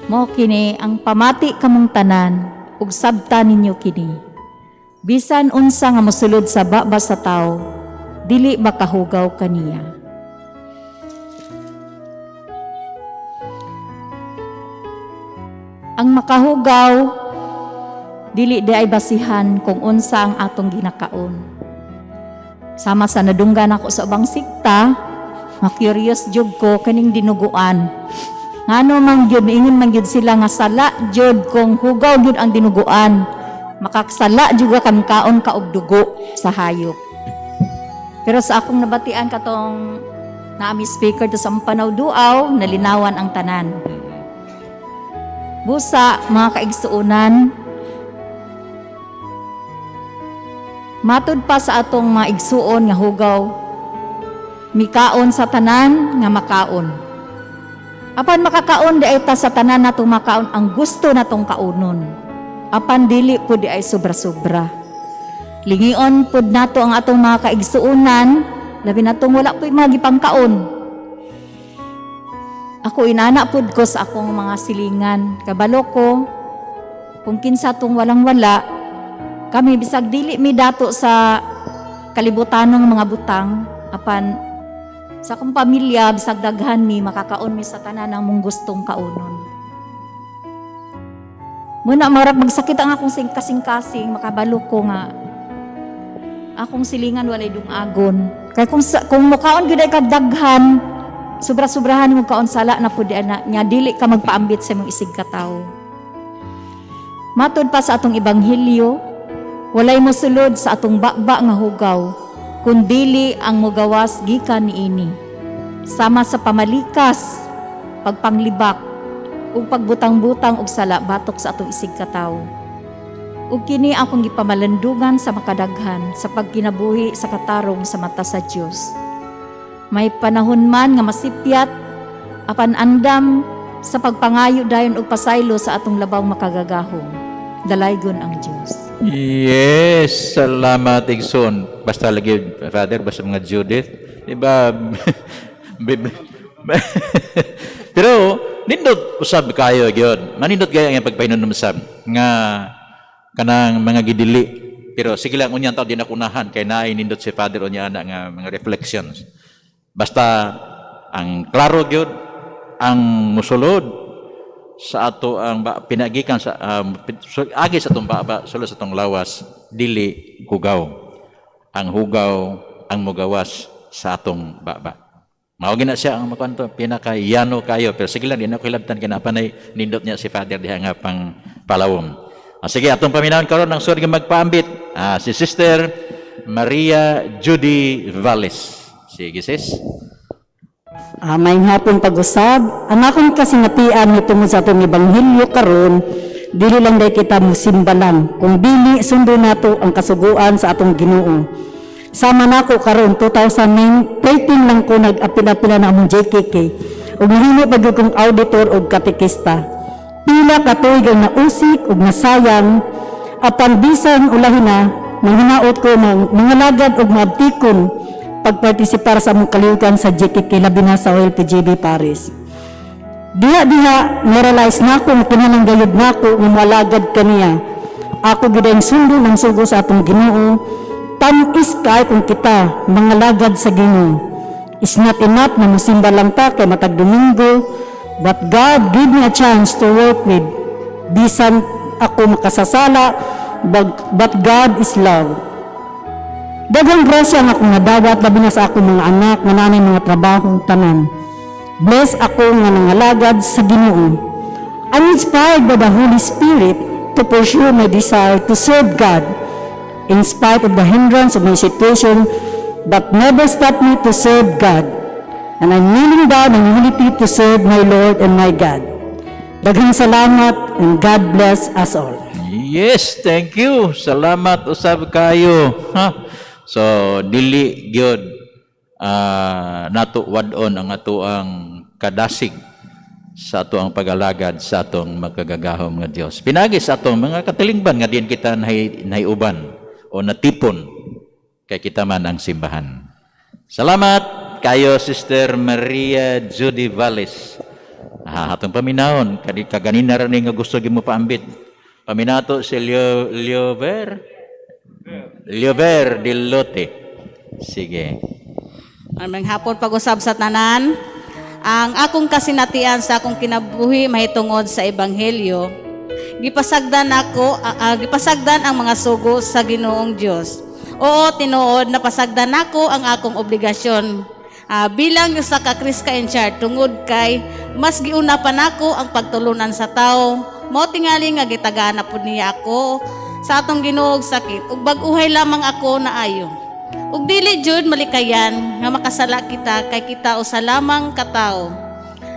mo kini ang pamati kamong tanan ug sabta ninyo kini. Bisan unsa nga mosulod sa baba sa tao, dili makahugaw kaniya. Ang makahugaw dili di ay basihan kung unsa ang atong ginakaon. Sama sa nadunggan ako sa ubang sikta, ma-curious jud ko kaning dinuguan. Ngano man gyud ingon man gyud sila nga sala jud kung hugaw gyud ang dinuguan. Makaksala jud kan kaon ka og dugo sa hayop. Pero sa akong nabatian katong naami speaker to sa Panaw Duaw, nalinawan ang tanan. Busa mga kaigsuonan, matud pa sa atong mga igsuon nga hugaw, mikaon sa tanan nga makaon. Apan makakaon di ay ta sa tanan natong makaon ang gusto natong kaunon. Apan dili po di ay sobra-sobra. Lingion pud nato ang atong mga kaigsuonan, labi natong wala po'y mga gipangkaon. Ako inana pud ko sa akong mga silingan, kabalo ko, kung kinsa tong walang-wala, kami bisag dili mi dato sa kalibutanong mga butang, apan sa akong pamilya bisag daghan mi makakaon mi sa tanan ang mong gustong kaunon. Muna marag magsakit ang akong kasing-kasing, makabalo ko nga akong silingan walay dungagon. Kaya kung mukaon gyud ay kagdaghan, sobra-sobrahan mo kaon sala na pud ana nya dili ka magpaambit sa imong isig ka tawo. Matud pa sa atong ebanghelyo, walay mosulod sa atong bakba nga hugaw, kundili ang mogawas gikan niini. Sama sa pamalikas, pagpanglibak, ug pagbutang-butang og sala batok sa atong isig ka tawo. Ug kini akong gipamalandungan sa makadaghan sa pagkinabuhi sa katarong sa mata sa Dios. May panahon man nga masipyat apan andam sa pagpangayo dayon og pasaylo sa atong labaw makagagahom. Dalaygon ang Dios. Yes, salamat igsoon. Basta lagi Father, basta mga Judith, di ba? Pero nindot usab kayo gyud. Manindot gaya nga pagpahinom sab nga kanang mga gidili. Pero sige lang unyan taw di nakunahan kay naay nindot si Father unya ana nga mga reflections. Basta ang klaro gyud ang musulod sa ato ang pinagikan sa agi sa atong baba sulod sa atong lawas dili hugaw. Ang hugaw ang mugawas sa atong baba. Mao gina siya ang makanto pinakayano kayo pero sige lang di na ko hilabtan kay napanay nindot niya si Father diha nga pang palawom. Sige atong paminawon karon ang suri nga magpaambit si Sister Maria Judy Valles. Sige sis. May hapon pag-usab, ang akong kasingatian nitungod sa atong ebanghelyo karon, dili lang day kita musimba lang, kung dili sundo nato ang kasuguan sa atong Ginoo. Sama nako karon 2013 lang ko nag-apila-apila na among JKK ug nahimo pagud kong auditor ug katekista. Pila ka tuig ang nausik ug nasayang apan bisan ulahin na manghinaot ko ng mga lagad ug maabtikon pagpartisipar sa among kalihukan sa JKK labi na sa OLPGB Paris. Diha na-realize nako nga kinahanglan gayud nako nga malagad kaniya. Ako gid ang sundo ng sugo sa atong Ginoo. Tamis kay kung kita mga lagad sa Ginoo. It's not enough na musimba lang ta kay matag Domingo, but God give me a chance to work with. Bisan ako makasasala, but God is love. Daghang grasya nga akong nadawat labi na sa akong mga anak nga nanay mga trabahong tanan. Bless ako nga nangalagad sa Ginoo. I'm inspired by the Holy Spirit to pursue my desire to serve God in spite of the hindrance of my situation, but never stop me to serve God. And I'm kneeling down in humility to serve my Lord and my God. Daghang salamat and God bless us all. Yes, thank you. Salamat usab kayo. Ha? So, dili gyud nato wadon ang atoang kadasig sa atoang pagalagad sa atong magkagagahom nga Dios. Pinagi sa atong mga katilingban nga diin kita nahiuban o natipon kay kita man ang simbahan. Salamat kayo Sister Maria Judy Valles. Atong paminahon kaganina ra ni nga gusto gyud mo paambit. Paminato si Liover Dilote. Sige. Aming hapon pag-usab sa tanan. Ang akong kasinatian sa akong kinabuhi mahitungod sa ebanghelyo. Gipasagdan ang mga sugo sa Ginoong Dios. Oo, tinuod napasagdan nako ang akong obligasyon. Bilang sa ka-Kriska in charge tungod kay mas giuna pa nako ang pagtulunan sa tao. Mao tingali nga gitagaan na pud niya ako sa atong Ginoo og sakit ug bag-uhay lamang ako na ayo. Ug dili jud malikayan nga makasala kita kay kita usa lamang katao.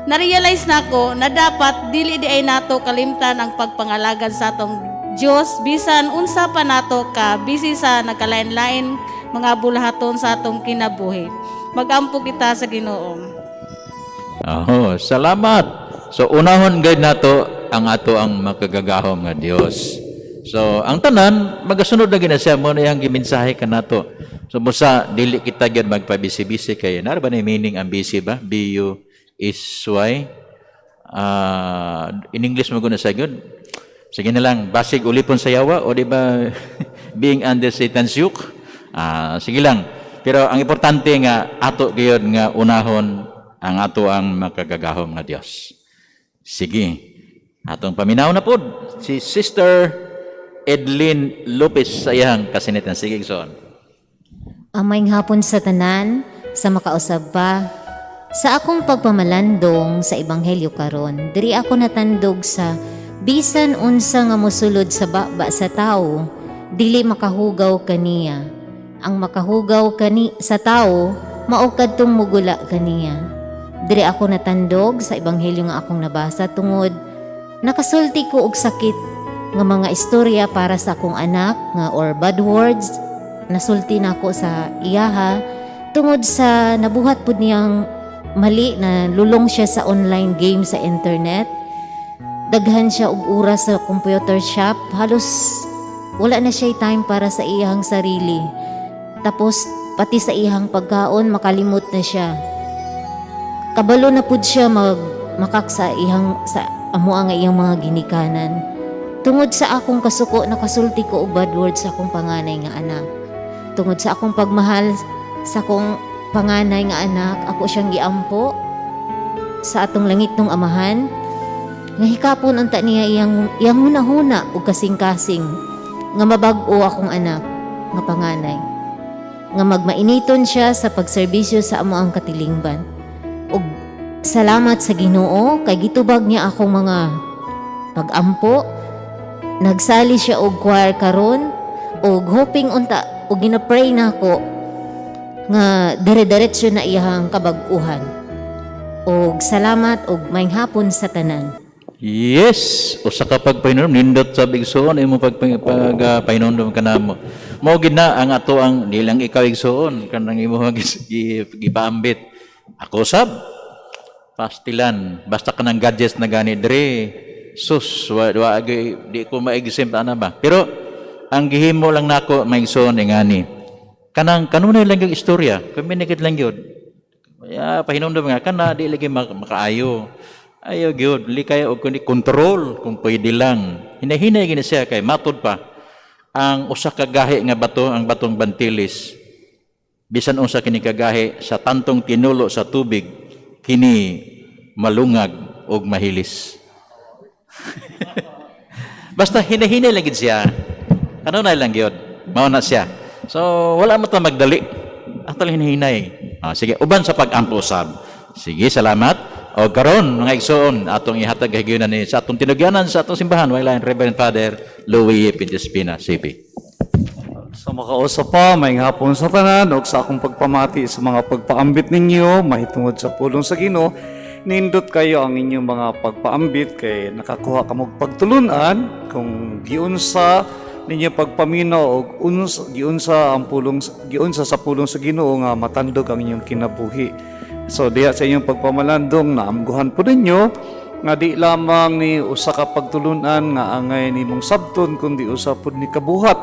Na-realize nako na dapat dili di ay nato kalimtan ang pagpangalagad sa atong Dios bisan unsa pa nato ka busy sa nagkalain-lain mga bulahaton sa atong kinabuhi. Magampo kita sa Ginoo. Salamat. So unahon gayud nato ang ato ang makagagahom nga Dios. So ang tanan magasunod na gina siya mo na yang gimensahe kanato. So busa dili kita gyud magpabisi-bisi kay nara ba na meaning ang busy ba? B U is Y. In English mo guna sa gyud. Sige na lang basig ulipon sa yawa o di ba being under Satan's yoke. Sige lang. Pero ang importante nga ato gyud nga unahon ang ato ang makagagahom nga Dios. Sige. Atong paminaw na pod si Sister Edlin Lopez sayang kasinitan. Sige, Igsoon. Amayng hapon sa tanan, sa makausab pa. Sa akong pagpamalandong sa Ebanghelyo karon, diri ako natandog sa bisan unsa nga mosulod sa baba sa tao, dili makahugaw kaniya. Ang makahugaw sa tao, mao kadtong mugula kaniya. Diri ako natandog sa Ebanghelyo nga akong nabasa tungod nakasulti ko og sakit nga mga istorya para sa akong anak nga or bad words nasulti nako sa iyaha tungod sa nabuhat pud niyang mali na lulong siya sa online game sa internet. Daghan siya og oras sa computer shop, halos wala na siya time para sa iyang sarili. Tapos pati sa iyang pagkaon makalimot na siya. Kabalo na pud siya makak sa iyang sa amo ang iyang mga ginikanan. Tungod sa akong kasuko nakasulti ko og bad words sa akong panganay nga anak. Tungod sa akong pagmahal sa akong panganay nga anak, ako siyang giampo sa atong langitnong amahan. Nga hikapon unta niya iyang hunahuna og kasing-kasing nga mabag-o akong anak nga panganay. Nga magmainiton siya sa pagserbisyo sa amo ang katilingban. Og salamat sa Ginoo kay gitubag niya akong mga pag-ampo. Nagsali siya og choir karon og hoping unta og gina-pray nako nga dire-diretso na iyang kabag-uhan. Og salamat og maayong hapon sa tanan. Yes, usa ka pagpainom nindot sa Igsoon imo pagpainom kanamo. Mao gid na ang ato ang nilang ikaw Igsoon kanang imo gipaambit. Ako sab pastilan basta kanang gadgets na gani dre. Sus, di ko ma-exempt ana ba. Pero ang gihimo lang nako maigsoon ngani. Kanunay lang yung istorya. Communicate lang yun. Pahinumdum nga kana di lagi makaayo. Ayo gyud, li kaya og kundi control kung pwede lang. Hinahinay gini siya kay matud pa. Ang usa ka gahi nga bato, ang batong bantilis. Bisan unsa kini kagahi sa tantong tinulo sa tubig, kini malungag og mahilis. Basta hinahinay lang gid siya. Kanunay lang gyud. Mao na siya. So wala mo ta magdali. Ato hinay. Sige, uban sa pag-ampo usab. Sige, salamat. O karon mga igsoon atong ihatag higayunan ni sa atong tinugyanan sa atong simbahan wala Reverend Father Louis Pintispina CP. Sa makausap pa, may hapon sa tanan, o sa akong pagpamati sa mga pagpaambit ninyo, mahitungod sa pulong sa Ginoo, nindot kayo ang inyong mga pagpaambit kay nakakuha ka mong pagtulunan kung giunsa ninyo pagpaminaw o giunsa sa pulong sa Ginoo nga matandog ang inyong kinabuhi. So diha sa inyong pagpamalandong naamguhan po ninyo nga di lamang ni usa ka pagtulunan nga angay nimong sabton kundi usa pud ni kabuhat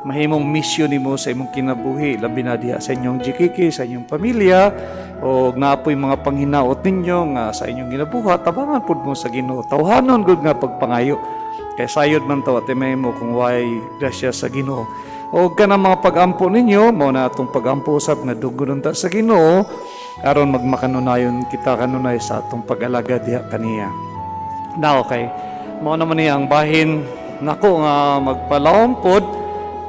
mahimong misyon nimo sa imong kinabuhi labi na diha sa inyong GKK sa inyong pamilya o naapoy mga panghinaot ninyo nga sa inyong ginabuhat tabangan pud mo sa Ginoo tawhanon gud nga pagpangayo kay sayod man taw at mahimo kung way grasya sa Ginoo o kanang mga pag-ampo ninyo mao na atong pag-ampo usab nga dugon ta sa Ginoo aron magmakanunayon kita kanunay sa atong pag-alaga diha kaniya. Now kay mao naman niya ang bahin nako nga magpalawom pod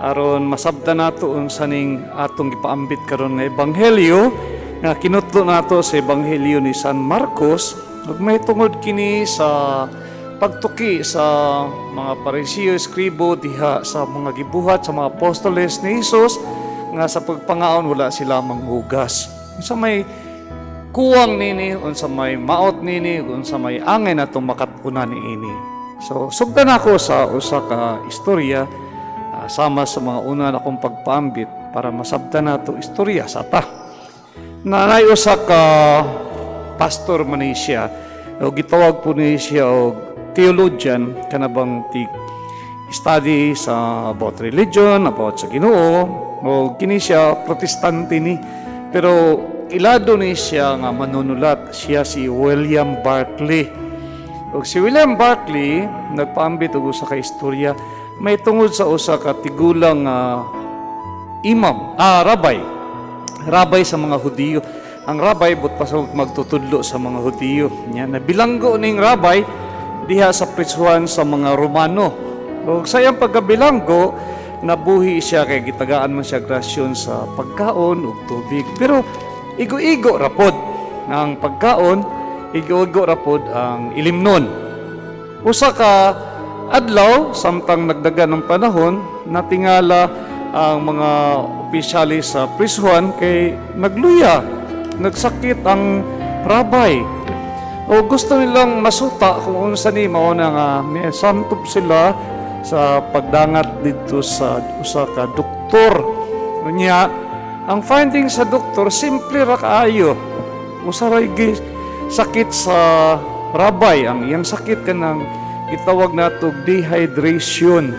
aron masabtan nato unsa ning atong gipaambit karon nga ebanghelyo nga kinutlo nato sa ebanghelyo ni San Marcos ug may tungod kini sa pagtuki sa mga Parisiyo eskribo diha sa mga gibuhat sa mga apostoles ni Hesus nga sa pagpangaon wala sila manghugas. Unsa may kuwang nini, unsa may maot nini, unsa may angay na itong makatuna ni ini. So, sugdan ako sa usa ka istorya sama sa mga una na akong pagpaambit para masabtan na ito istorya sa ta. Nanay usa ka pastor man ni siya, o gitawag po ni siya o theologian, kanabang study sa about religion, about sa Ginoo, o kini siya protestante ni. Pero ilado ni siya nga manunulat, siya si William Barclay. O si William Barclay, nagpaambit og usa ka istorya, may tungod sa usa ka tigulang rabbi sa mga Hudiyo. Ang rabbi but pa sa magtutudlo sa mga Hudiyo. Nya nabilanggo ning rabbi diha sa prisuhan sa mga Romano. O sa iyang pagkabilanggo, nabuhi siya kay gitagaan man siya grasyon sa pagkaon ug tubig. Pero igo-igo rapod ang pagkaon, igo-igo rapod ang ilimnon. Usa ka adlaw samtang nagdagan ng panahon, natingala ang mga opisyali sa prisuhan kay nagluya, nagsakit ang rabbi. O gusto nilang masuta kung unsa ni mao na nga may santop sila sa pagdangat dito sa usa ka doktor. Unya, ang finding sa doktor simple ra kaayo. Usa ra sakit sa rabbi, ang iyang sakit kanang gitawag nato dehydration.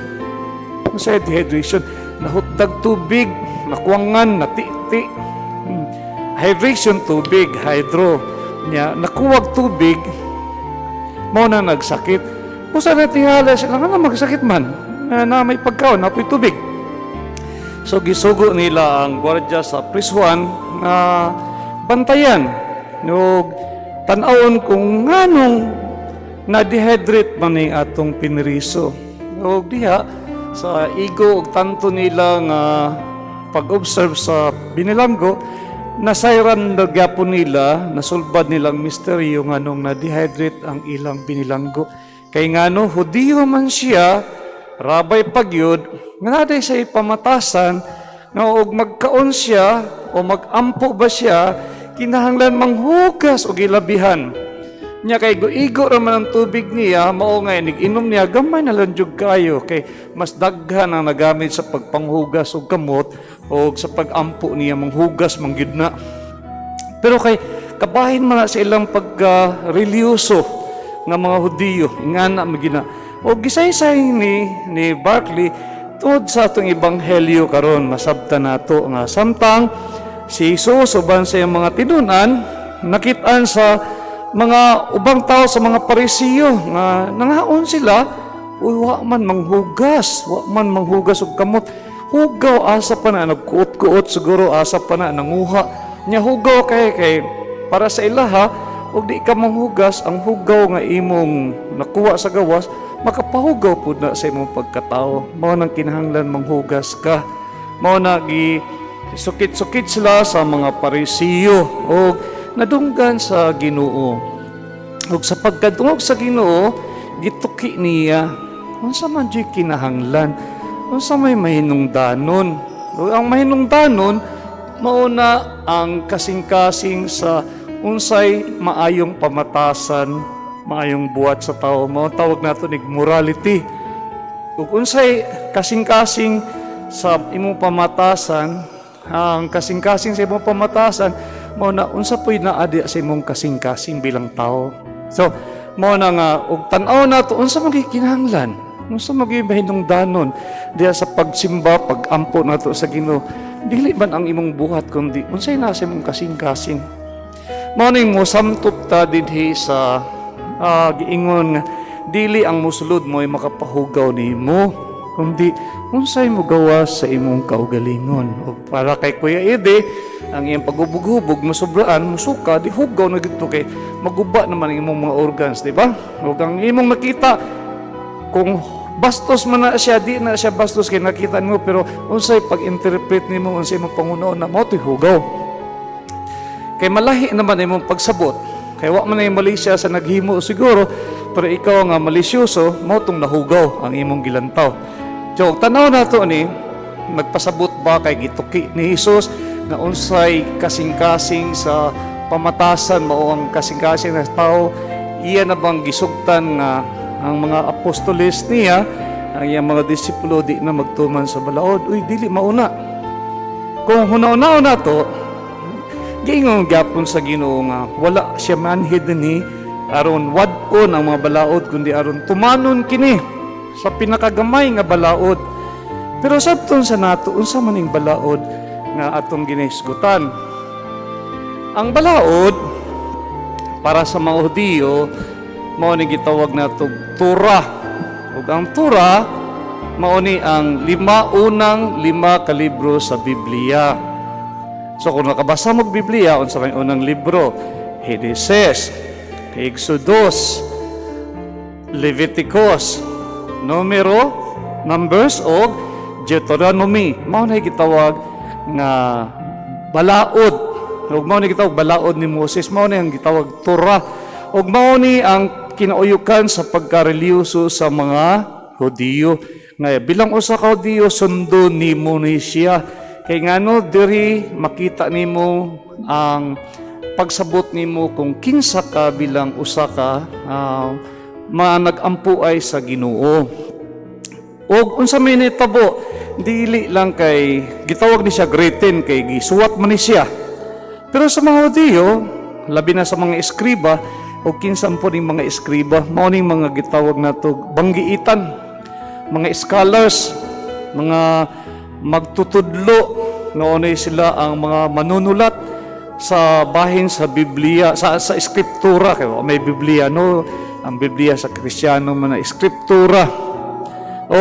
Usa dehydration, nahutdag tubig, nakuwangan, natiti. Hydration tubig, hydro. Nya nakuwag tubig, mao na nagsakit. Usa na tingala sila nga magsakit man na may pagkaon, napoy tubig. So gisugo nila ang gwardiya sa prisuhan na bantayan ug tan-awon kung nganong na-dehydrate man ning atong piniriso. Ug diha sa igo ug tanto nila nga pag-observe sa binilanggo, nasayran na gyapon nila, nasulbad nilang misteryo nganong na-dehydrate ang ilang binilanggo. Kay ngano Hudiyo man siya, rabay pagyud, nga naday sa ipamatasan nga og magkaon siya o magampo ba siya, kinahanglan manghugas og ilabihan. Nya kay igo ra man ang tubig niya, mao nga nig-inom niya gamay na lang jud kayo kay mas daghan ang nagamit sa pagpanghugas og kamot o sa pag-ampo niya manghugas mangyud na. Pero kay kabahin man na sa ilang pagka-reliyoso nga mga Hudiyo, ingana magina. O gisaysay ni Barclay tungod sa atong ebanghelyo karon masabtan nato nga samtang si Hesus uban sa iyang mga tinunan nakit-an sa mga ubang tao sa mga Parisiyo nga nangaon sila, wa man manghugas og kamot. Hugaw asa pa na nagkuot-kuot siguro asa pa na nanguha. Nya hugaw kay para sa ilaha og di ka manghugas ang hugaw nga imong nakuha sa gawas makapahugaw po na sa imong pagkatao. Mao nang kinahanglan manghugas ka. Mao na gi sukit-sukit sila sa mga Parisiyo o nadunggan sa Ginoo. Ug sa pagkadungog sa Ginoo, gituki niya unsa man di kinahanglan, unsa may mahinungdanon. Ug ang mahinungdanon mao na ang kasing-kasing sa unsay maayong pamatasan, maayong buhat sa tao. Mao tawag nato nig morality. Ug unsay kasing-kasing sa imong pamatasan, ang kasing-kasing sa imong pamatasan mao na unsa po'y naadi sa imong kasing-kasing bilang tao. So mao na nga ug tan-aw nato unsa magikinahanglan, unsa magihinungdanon diha sa pagsimba, pag-ampo nato sa Ginoo. Dili man ang imong buhat kundi unsay nasa imong kasing-kasing. Mao ning mosamtop ta dinhi sa giingon nga dili ang musulod mo ay makapahugaw nimo kundi unsay mo gawas sa imong kaugalingon. O para kay Kuya Ede, ang iyang paghubog-hubog masobraan, musuka, di hugaw na dito kay maguba naman ang imong mga organs, di ba? O ang imong nakita, kung bastos man na siya, di na siya bastos kay nakita mo, pero unsay pag-interpret nimo, unsay imong pangunaon na mo, ito'y hugaw. Kay malahi naman imong pagsabot, kay wa man na yung Malaysia sa naghimo siguro, pero ikaw nga malisyoso, mo itong nahugaw ang imong gilantaw. So, tanaw na ito ni, magpasabot ba kay gituki ni Jesus na unsay kasing-kasing sa pamatasan mao ang kasing-kasing na tao, iya na bang gisugtan nga ang mga apostoles niya, ang iyang mga disipulo di na magtuman sa balaod? Uy, dili mauna. Kung hunaw-hunaw na to, giingon gyapon sa Ginoo nga wala siya manhid ni aron wad-on ang mga balaod kundi aron tumanon kini sa pinakagamay nga balaod. Pero sabton sa nato unsa man ning balaod nga atong ginahisgutan. Ang balaod para sa mga Hudiyo mao ni gitawag nato Torah. Ug ang Torah mao ni ang unang lima ka libro sa Biblia. So kung nakabasa mo Biblia, unsa may unang libro? Genesis, Exodus, Leviticus, Numbers o Deuteronomy. Mao na gitawag nga balaod. Ug mao ni gitawag balaod ni Moses, mao ni ang gitawag Torah. Ug mao ni ang kinauyukan sa pagkareliyoso sa mga Hudiyo. Nga bilang usa ka Hudiyo, sundo nimo ni siya. Kay ngano diri makita nimo ang pagsabot nimo kung kinsa ka bilang usa ka nag-ampuay sa Ginoo. Og unsa may nitabo, dili lang kay gitawag ni siya greeting kay gisuwat man ni siya. Pero sa mga Hudiyo, labi na sa mga eskriba o kinsan po ning mga eskriba, mao ning mga gitawag nato banggiitan, mga scholars, mga magtutudlo, noonay sila ang mga manunulat sa bahin sa Biblia, sa Eskriptura. Kaya may Biblia, no? Ang Biblia sa Kristiyano man na Eskriptura. O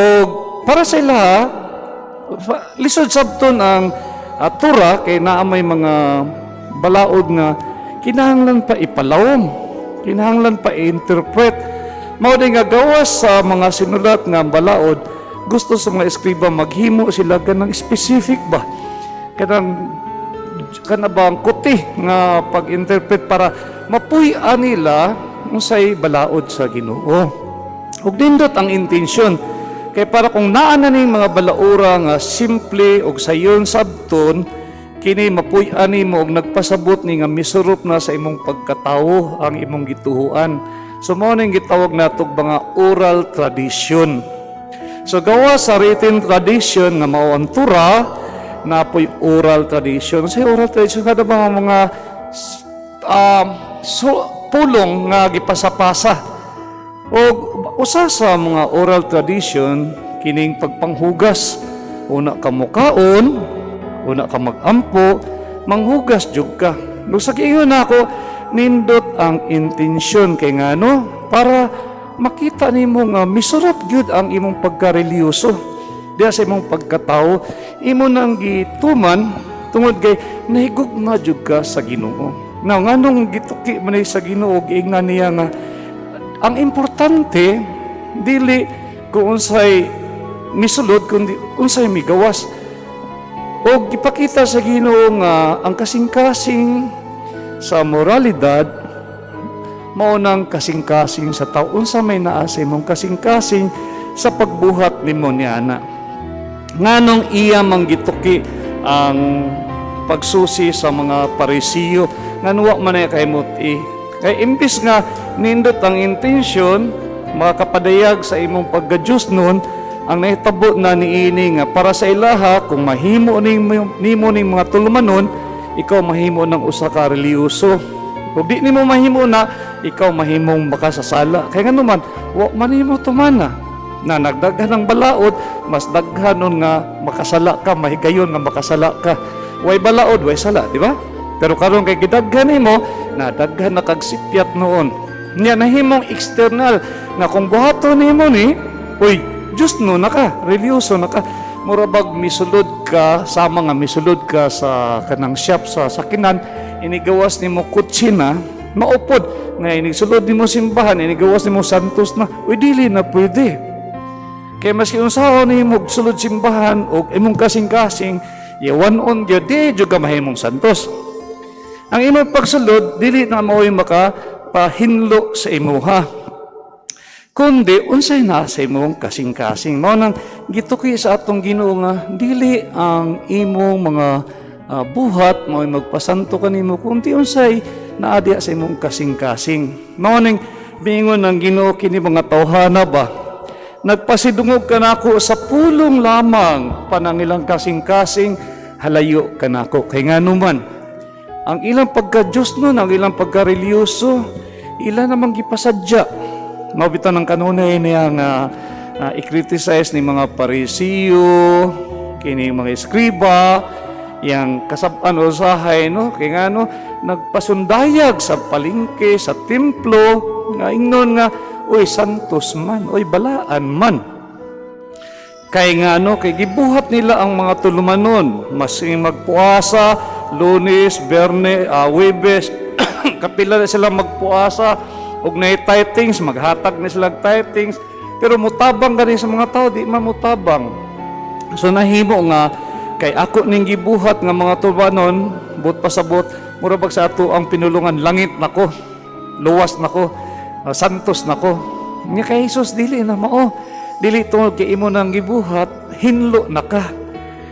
para sa ila, lisod sabton ang Torah kay naa may mga balaod nga kinahanglan pa ipalawom, kinahanglan pa i-interpret. Mao din nga gawas sa mga sinulat nga balaod, gusto sa mga eskriba maghimo sila ganang specific ba, kanabang kuti nga pag-interpret para mapuy-an nila unsay balaod sa Ginoo. Ug dindot ang intensyon kay para kung naa na ning mga balaura nga simple og sayon sabton, kini mapuy-an nimo og nagpasabot ni nga misurup na sa imong pagkatawo ang imong gituhuan. So mao ning gitawag natog mga oral tradition. So gawa sa written tradition nga mao ang Torah, napoy oral tradition. Sa oral tradition kada ba mga pulong nga gipasa-pasa. O usa sa mga oral tradition kining pagpanghugas. Una ka mukaon, una ka magampo, manghugas jud ka. Nung sa kiingon nako, nindot ang intensyon kay ngano para makita nimo nga misurap gyud ang imong pagkareliyoso diha sa imong pagkatao, imo nang gituman tungod kay nahigugma jud ka sa Ginoo. Now nganong gituki man sa Ginoo, giingnan niya nga ang importante dili kung unsay misulod kundi unsay migawas. O gipakita sa Ginoo nga ang kasing-kasing sa moralidad mao nang kasing-kasing sa tao. Unsa may naa sa imong kasing-kasing sa pagbuhat nimo niana. Nganong iya manggituki ang pagsusi sa mga Parisiyo nganwa man ay kaimuti. Kay imbis nga nindot ang intensyon makapadayag sa imong pagga-Diyos nun, ang nahitabo na niini nga para sa ilaha kung mahimo nimo ning mga tulumanon, ikaw mahimo ng usa ka reliyoso. Kung di nimo mahimo na, ikaw mahimong makasasala. Kaya nga naman, wa man nimo tumana na nagdaghan ng balaod, mas daghan nun nga makasala ka, mahigayon nga makasala ka. Way balaod, way sala, di ba? Pero karon kay gidaghan nimo, na daghan na kagsipyat noon. Nya nahimong external nga kung buhaton nimo ni, uy, Diyos no na ka, reliyoso na ka. Murabag misulod ka, sama nga misulod ka sa kanang shop sa sakinan, inigawas nimo kutsina, maupod nga inisulod nimo simbahan, inigawas nimo santos na, uy dili na pwede. Kaya maski unsaon nimo sulod simbahan o imong kasing-kasing, yawan-on gyud di jud ka mahimong santos. Ang imong pagsulod dili na mao'y makapahinlo sa imuha. Kundi unsay na sa imong kasing-kasing. Mao nang gituki sa atong Ginoo nga dili ang imong mga buhat mao'y magpasanto kanimo kundi unsay naa diha sa imong kasing-kasing. Mao ning bingon ng Ginoo kini mga tawhana ba. Nagpasidungog ka nako sa pulong lamang panangilang kasing-kasing halayo ka nako. Kay nganuman ang ilang pagka-Diyos nun, ang ilang pagka-reliyoso, ilan namang gipasadya. Mabito ng kanunay niya nga i-criticize ni mga Parisiyo, kini mga eskriba, yang kasaban usahay, no? Kaya nga, no, nagpasundayag sa palengke, sa templo, nga ingnon nga, uy, santos man, uy, balaan man. Kaya nga, no, kay gibuhat nila ang mga tulumanon, mas magpuasa, Lunes, Berne, Webes, kapila na sila magpuasa, og na tithings, maghatag na sila tithings, pero mutabang gani sa mga tao, di man mutabang. So nahimo nga, kay ako ning gibuhat nga mga tulumanon, but pasabot, murabag sa ato ang pinulungan, langit nako, luwas nako, santos nako. Nga kay Jesus, dili na mao, dili tungod kay imo nang gibuhat, hinlo na ka.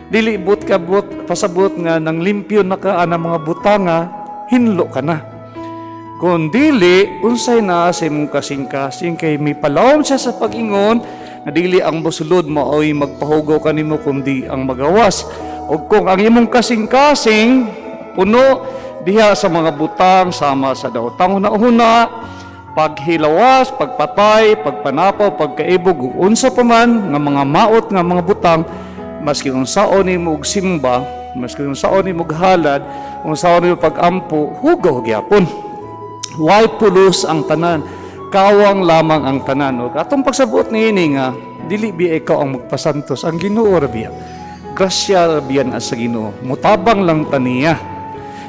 Dili but ka but pasabot nga nang limpyo na ka ang mga butanga, hinlo ka na. Kung dili, unsay na sa imong kasing-kasing kay may palawom siya sa pag-ingon na dili ang busulod mo ay magpahugaw kanimo kundi ang magawas. O kung ang imong kasing-kasing puno diha sa mga butang sama sa daotang una-una, paghilawas, pagpatay, pagpanapaw, pagkaibog, unsa pa man nga mga maot nga mga butang, maski unsaon nimo og simba, maski unsaon nimo og halad, unsaon nimo pag-ampo, hugaw gyapon. Why pulos ang tanan? Kawang lamang ang tanan. O atong pagsabot niini nga dili biya ikaw ang magpasantos, ang Ginoo ra biya. Grasya ra biyan sa Ginoo. Mutabang lang taniya.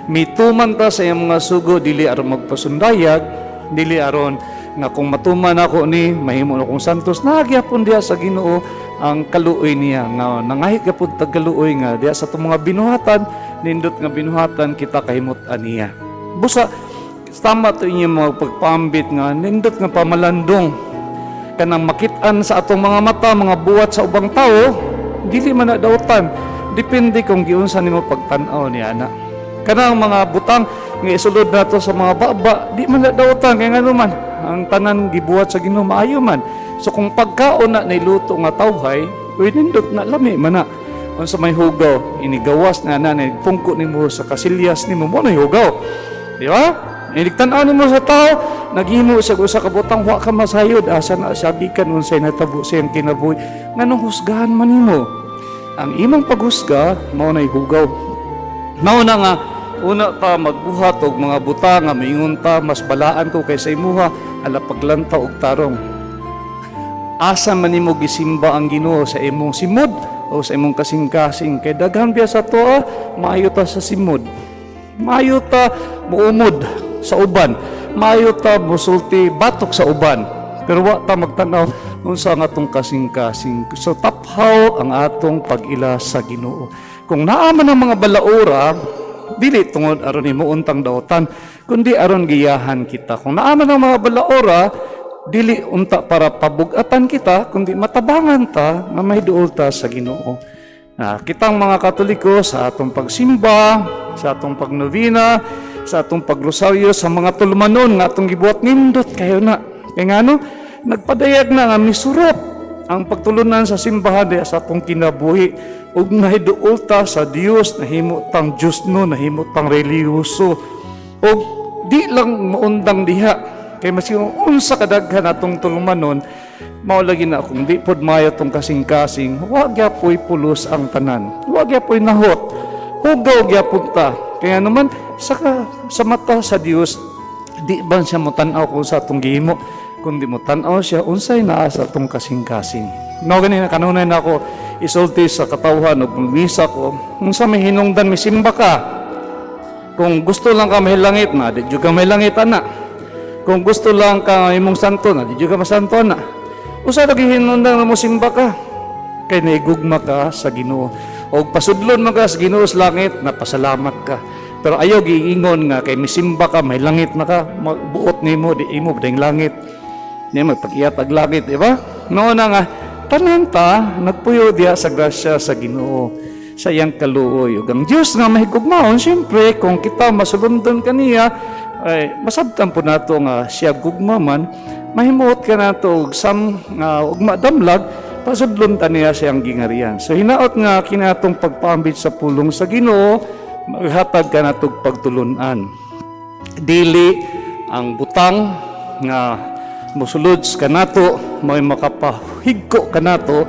Mituman ta sa iyang mga sugo dili aron magpasundayag, dili aron nga kung matuman ako ni mahimo na kong santos, nagyapon diya sa Ginoo ang kaluoy niya nga nangahit gyapon tag kaluoy nga diya sa itong mga binuhatan, nindot nga binuhatan kita kahimot-an niya. Busa tama to inyo mga pagpambit nga nindot nga pamalandong kanang makit-an sa atong mga mata, mga buhat sa ubang tao, dili man na dautan, depende kung giunsa nimo pagtan-aw niya na. Kanang mga butang nga isulod nato sa mga baba, di man na dautan kay ngano man ang tanan gibuhat sa Ginoo maayo man. So kung pagkaon na niluto nga tawhay, uy nindot na lami man na. Unsa may hugaw, inigawas na pungko nimo sa kasilyas nimo mo na hugaw. Di ba? Iligtan-an mo sa tao, naghimo sa usa ka butang wa ka masayod, asa na sabi kan unsay natabo sa iyang kinabuhi. Nganong husgahan man nimo? Ang imong paghusga mao nay hugaw. Mao na nga una ta magbuhat og mga butang nga miingon ta mas balaan ko kaysa imuha ala paglantaw og tarong. Asa man nimo gisimba ang Ginoo sa imong simod o sa imong kasing-kasing kay daghan biya sa toa maayo ta sa simod. Maayo ta muumod sa uban, maayo ta musulti batok sa uban, pero wa ta magtanaw unsa ang atong kasing-kasing. So taphaw ang atong pag-ila sa Ginoo. Kung naaman ang mga balaura, dili tungod aron imuuntang daotan, kundi aron giyahan kita. Kung naaman ang mga balaura, dili unta para pabugatan kita, kundi matabangan ta na mahiduol ta sa Ginoo. Kitang mga Katoliko sa atong pagsimba, sa atong pagnovena, sa atong pagrosaryo, sa mga tulumanon nga atong gibuhat nindot kayo na. Kaya nga nagpadayag na nga misurot ang pagtulunan sa simbahan diya sa atong kinabuhi ug nahiduol ta sa Dios, nahimo tang Dios no, nahimo tang reliyoso. Ug di lang maundang diha kay masingon unsa kadaghan atong tulumanon, mao lagi na kung di pod mayo tong kasing-kasing, wa gyapon pulos ang tanan, wa gyapon nahot, hugaw gyapon ta. Kaya naman sa mata sa Dios, di ba siya mo tan-aw kung sa atong gihimo, kundi mo tan-aw siya unsay naa sa atong kasing-kasing. No ganina kanunay na ako isulti sa katawhan ug misa ko, unsa may hinungdan mi simba ka. Kung gusto lang ka mahilangit na, di jud ka mahilangit ana. Kung gusto lang ka imong santo na, di jud ka masanto na. Usa lagi hinungdan mo simba ka, kay naigugma ka sa Ginoo. O pasudlon man ka sa Ginoo sa langit, napasalamat ka. Pero ayaw giingon nga kay misimba ka, may langit na ka, buot nimo di imo bidang langit. Ni magpag-iyatag langit, di ba? Noon na nga tanan ta nagpuyo diha sa grasya sa Ginoo, sa iyang kaluoy. Ug ang Dios nga mahigugmaon, siyempre kung kita masulundon kaniya, ay masabtan po nato nga siya gugma man, mahimuot ka nato og ugma damlag, pasudlon ta niya siyang gingarian. So hinaot nga kinatong pagpaambit sa pulong sa Ginoo, maghatag ka natog pagtulunan. Dili ang butang nga musulod ka nato, may makapahigko ka nato,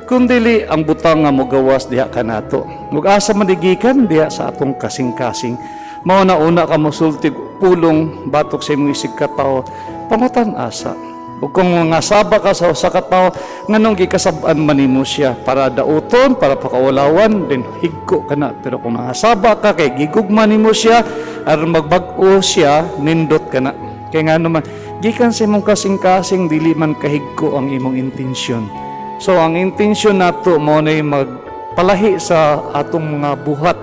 kundili ang butang nga mogawas diha ka nato. Ug asa manigikan diha sa atong kasing-kasing. Mao na una ka mosulti pulong batok sa imong isig ka tawo, pangutan asa. Ug kung nga saba ka sa usa ka tawo, nganong gikasab-an man nimo siya para dauton, para pakawalawan, then higko ka na. Pero kung nangasaba ka kay gigugma nimo siya aron magbag-o siya, nindot ka na. Kaya nga naman, gikan sa imong kasing-kasing dili man kahigko ang imong intensyon. So ang intensyon nato mo na magpalahi sa atong mga buhat.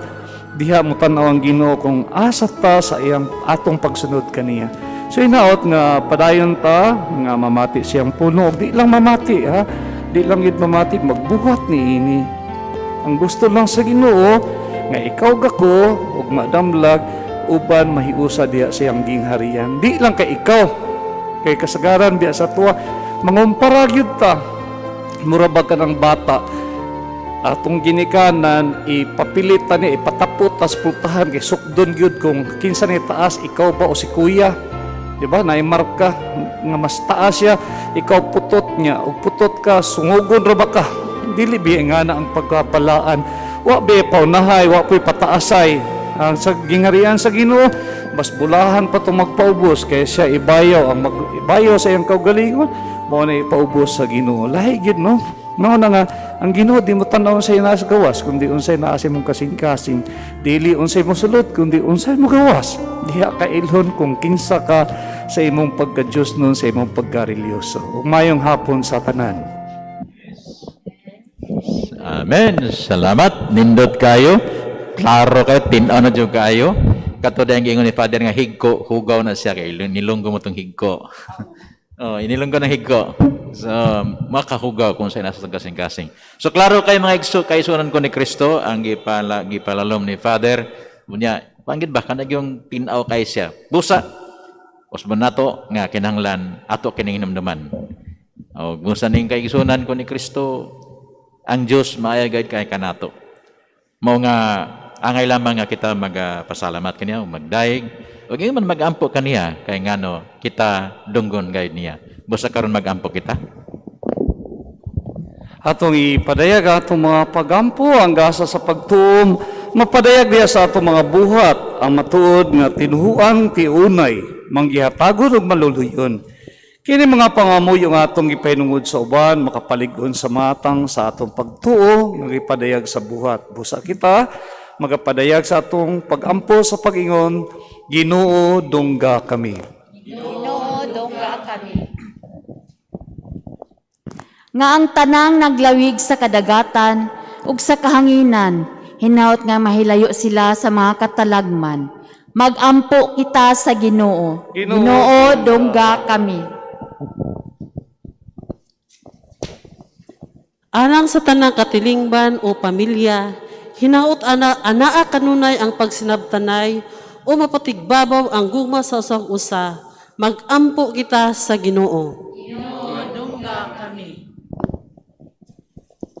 Diha mo tan-aw ang Ginoo kung asa ta sa iyang atong pagsunod kaniya. So inaot nga padayon ta nga mamati siyang puno. Di lang mamati ha. Di lang yun mamati, magbuhat ni ini. Ang gusto lang sa Ginoo nga ikaw gako ug madamlag uban mahiusa diha sa iyang gingharian. Di lang kay ikaw, kay kasagaran diha sa tuwa mangumpara gyud ta. Murabag ka ng bata, atong ginikanan ipapilit ta ni ipatapot tas pultahan kay sukdon gyud kung kinsa ni taas, ikaw ba o si kuya. Di ba? Naimarka nga mas taas siya, ikaw putot niya o putot ka, sungugon ra ba ka? Dili biya nga na ang pagkapalaan. Wa biya paunahay, wa po'y pataasay. Ang sa gingarian sa Ginoo, mas bulahan pa itong magpaubos kaya siya ibayaw. Ang ibayaw sa iyang kaugalingon, mo na ipaubos sa Ginoo. Lahi gid no? No na nga, ang Ginoo di mo tanaw unsay naa sa gawas, kundi unsay naa sa imong kasing-kasing. Dili unsay mo sulod, kundi unsay mo gawas. Diha ka ilhon kung kinsa ka sa imong pagka-Dios nun, sa imong pagka-religyoso. Mayong hapon sa tanan. Amen. Salamat. Nindot kayo. Klaro kayo. Tinaw na dyan kayo. Katod ang ingon ni Father nga higko, hugaw na siya kay nilunggo mo itong higko. Oh, inilunggo ng higko. So, makahugaw kung sa'yo nasa kasing-kasing. So, klaro kayo mga kaisunan ko ni Kristo, ang gipalalom ni Father. Munya, panggit ba? Kanag yung tinaw kay siya. Busa. Osman nato nga kinahanglan ato kininginamdaman. O, busa ning kaisunan ko ni Kristo, ang Diyos maayagay kay kanato. Mao nga angay lamang nga kita magpasalamat kaniya o magdaig. Huwag man mag-ampo kaniya kay ngano kita dunggon gayud niya. Busa karon mag-ampo kita. Atong ipadayag atong mga pagampo ang gasa sa pagtuom, mapadayag diya sa atong mga buhat ang matuod nga tinuhuan ti unay, manggihatagod ug maluluyon. Kini mga pangamuyo nga atong ipahinungod sa uban, makapalig-on sa matang sa atong pagtuo, nagipadayag sa buhat. Busa kita, magapadayag sa atong pagampo sa pag-ingon, Ginoo dungga kami. Ginoo, dungga kami. nga ang tanang naglawig sa kadagatan ug sa kahanginan, hinaut nga mahilayo sila sa mga katalagman. Magampo kita sa Ginoo. Ginoo, dungga kami. Alang sa tanang katilingban o pamilya, hinaot anaa kanunay ang pagsinabtanay o mapatigbabaw ang gugma sa usang usa. Magampo kita sa Ginoo.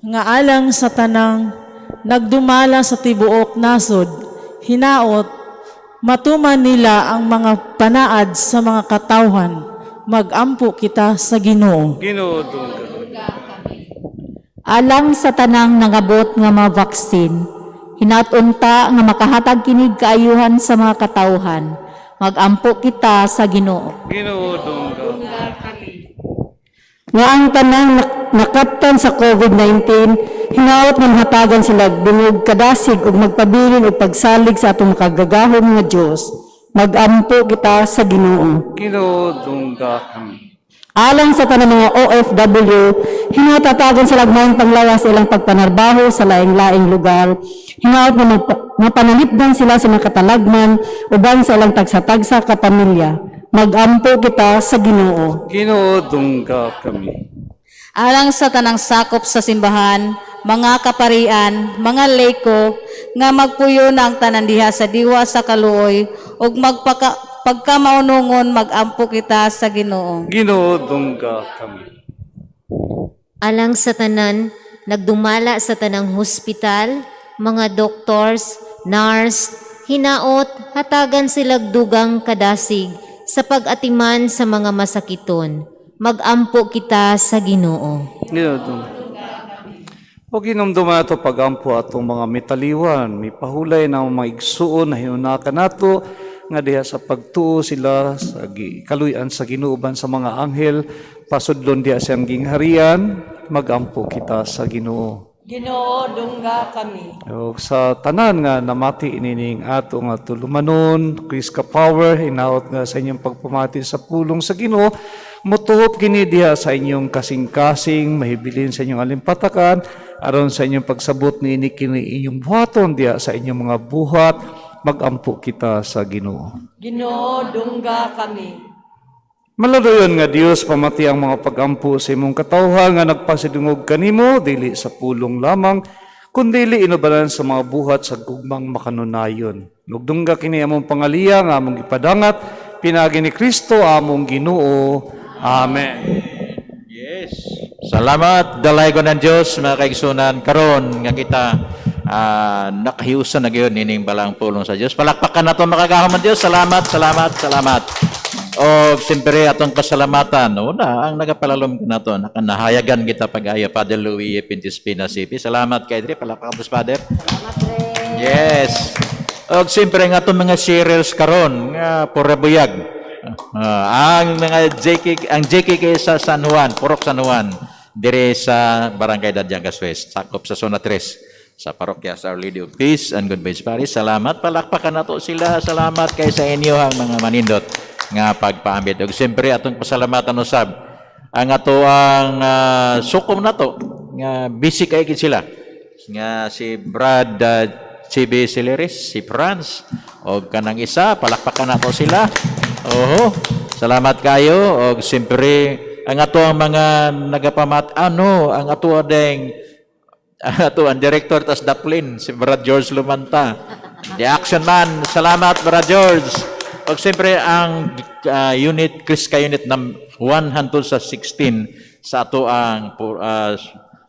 Nga alang sa tanang nagdumala sa tibuok nasod, hinaot, matuman nila ang mga panaad sa mga katawhan. Magampo kita sa Ginoo. Ginoo, dungga. Alang sa tanang nangabot nga mga vaksin, hinatunta nga makahatag kinig kaayuhan sa mga katawhan. Magampo kita sa Ginoo. Ginoo, dungga. Nga ang tanang nakaptan sa COVID-19, hinaot nga mahatagan sila bungog kadasig ug magpabilin ug pagsalig sa atong makagagahom nga Dios. Magampo kita sa Ginoo. Ginoo, dungga kami. Alang sa tanang mga OFW, hinatatagan sila mayong panglawas sa ilang pagpanarbaho sa laing-laing lugar. Hinaot nga mapanalipdan sila sa mga katalagman uban sa ilang tagsa-tagsa ka pamilya. Magampo kita sa Ginoo. Ginoo, dungga kami. Alang sa tanang sakop sa simbahan, mga kaparian, mga leko, nga magpuyo na ang tanan diha sa diwa sa kaluoy, ug pagkamaunungon magampo kita sa Ginoo. Ginoo, dungga kami. Alang sa tanan, nagdumala sa tanang hospital, mga doctors, nurse, hinaot, hatagan silag dugang kadasig sa pag-atiman sa mga masakiton. Magampo kita sa Ginoo. Ginoo, dungga. O ginomduma ato pagampo atong mga mitaliwan, may pahulay na mga igsuon na hinunakan nato nga diha sa pagtuo sila sa kaluyan sa Ginuoban sa mga anghel, pasudlon diha siyang gingharian, magampo kita sa Ginoo. Ginoo, dungga kami. O sa tanan nga namati inining ato nga tulumanon, Chris Power, hinaot nga sa inyong pagpamati sa pulong sa Ginoo, mutuhop kini diha sa inyong kasing-kasing, mahibilin sa inyong alimpatakan, aron sa inyong pagsabot ni kini inyong buhaton diha sa inyong mga buhat, magampo kita sa Ginoo. Ginoo, dungga kami. Maladoyon nga Dios pamati ang mga pagampo sa imong katawhan nga nagpasidungog kanimo dili sa pulong lamang kundi inubalan sa mga buhat sa gugmang makanunayon. Nugdungga kini among pangaliya nga among ipadangat pinagi ni Kristo among Ginoo. Amen. Yes. Salamat, dalay ko ng Diyos, mga kaigsunan, karon nga kita nakahiusan na gayon ining balang pulong sa Diyos. Palakpakan na ito makagahom ng Diyos. Salamat, salamat, salamat. O siyempre atong pasalamatan, una, ang nagapalalom ko na ito, nakanahayagan kita pag-aya, Father Louis Pintispina CP. Salamat kay Dre, palakpakan po, Father. Salamat, Dre. Yes. O siyempre nga itong mga sharers karon nga porabuyag. Ang mga JKK sa San Juan, Purok San Juan, dire sa Barangay Dadyangas West, sakop sa Zona 3, sa Parokya sa Our Lady of Peace and Good Vibes Parish. Salamat, palakpakan na to sila. Salamat kay sa inyo ang mga manindot nga pagpaambit. Ug siyempre atong pasalamatan usab ang ato ang sukom na to nga busy kay gid sila nga si Brad CB Celeris, si Franz o kanang isa, palakpakan nato sila. Oho, salamat kayo. O siyempre ang ato ang mga nagapamat ang ato adeng ang director tas Daplin, si Brad George Lumanta, the action man. Salamat Brad George. O siyempre ang unit Kriska unit ng 1 hangtod sa 16 sa ato ang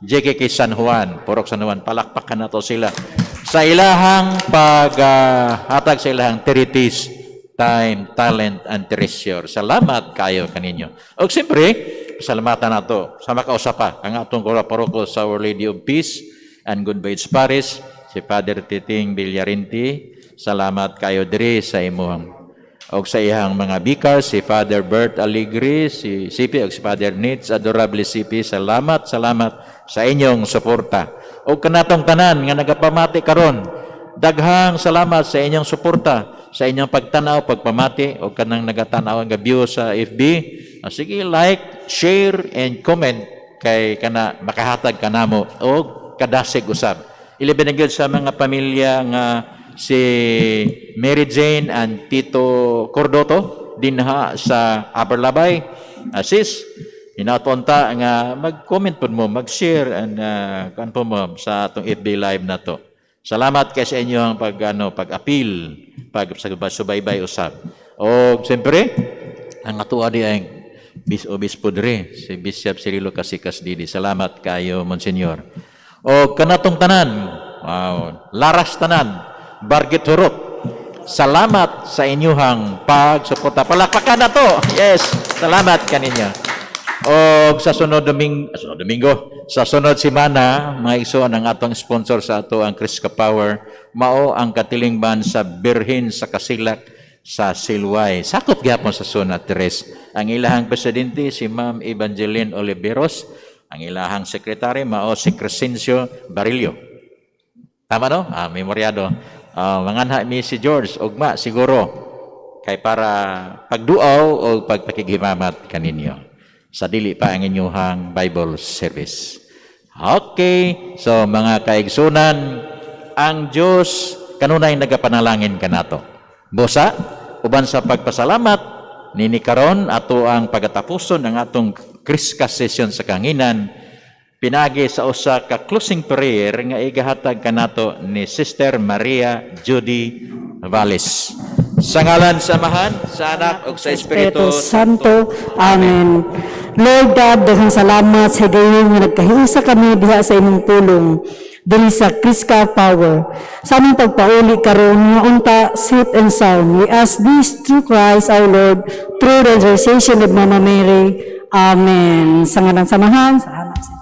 JKK San Juan, Purok San Juan, palakpakan na to sila sa ilahang paghatag sa ilahang charities, time, talent, and treasure. Salamat kayo kaninyo. O siyempre, salamatan na to sa makausapa ang atong paroko sa Our Lady of Peace and Good Vibes Parish, si Father Titing Villarinti. Salamat kayo diri sa imuhang o sa iyang mga bikar, si Father Bert Aligri, si CP, o si Father Nitz Adorable CP. Salamat, salamat sa inyong suporta. O kanatong tanan nga nagapamati karon, daghang salamat sa inyong suporta, sa inyong pagtanaw, pagpamati, o kanang nagatanaw nga view sa FB. Sige, like, share, and comment kay kana makahatag kanamo og kadasig usab. Ilabi na gyud sa mga pamilya nga si Mary Jane and Tito Cordoto dinha sa Upper Labay. Sis, inatonta nga mag-comment po mo, mag-share and kan po mo sa atong FB Live na to. Salamat kay sa inyong pag-appeal, pag-subaybay usab. O siyempre, ang atua di ay Obispo dire, si Bishop Cirilo Casikas Didi. Salamat kayo, Monsignor. O kanatong tanan, laras tanan, bargit hurot. Salamat sa inyong pagsuporta. Palakpakan na to. Yes, salamat kaninyo. O sa sunod Domingo, sa sunod simana, mga igsoon ang atong sponsor sa ato ang Kriska Power, mao ang katilingban sa Birhen sa Kasilak sa Silway. Sakop gyapon sa Zona 3. Ang ilahang presidente si Ma'am Evangeline Oliveros, ang ilahang sekretary mao si Crescencio Barillo. Tama no? Memoryado. Manganha mi si George ugma siguro kay para pagduaw o pagpakigimamat kaninyo sa dili pa ang inyong Bible service. Okay, so mga kaigsunan, ang Diyos kanunay nagapanalangin kanato. Busa, uban sa pagpasalamat, nini karon ato ang pagatapuson ng atong Kriska session sa kanginan, pinagi sa usa ka closing prayer nga igahatag kanato ni Sister Maria Judy Valles. Sa ngalan sa Amahan, sa Anak ug sa Espiritu Santo. Amen. Lord God, daghang salamat sa gayon nga nagkahiusa kami diha sa imong pulong dili sa Kriska Power. Sa among pagpauli karon nga unta safe and sound. We ask this through Christ our Lord, through the intercession of Mama Mary. Amen. Sa ngalan sa Amahan, sa Anak sa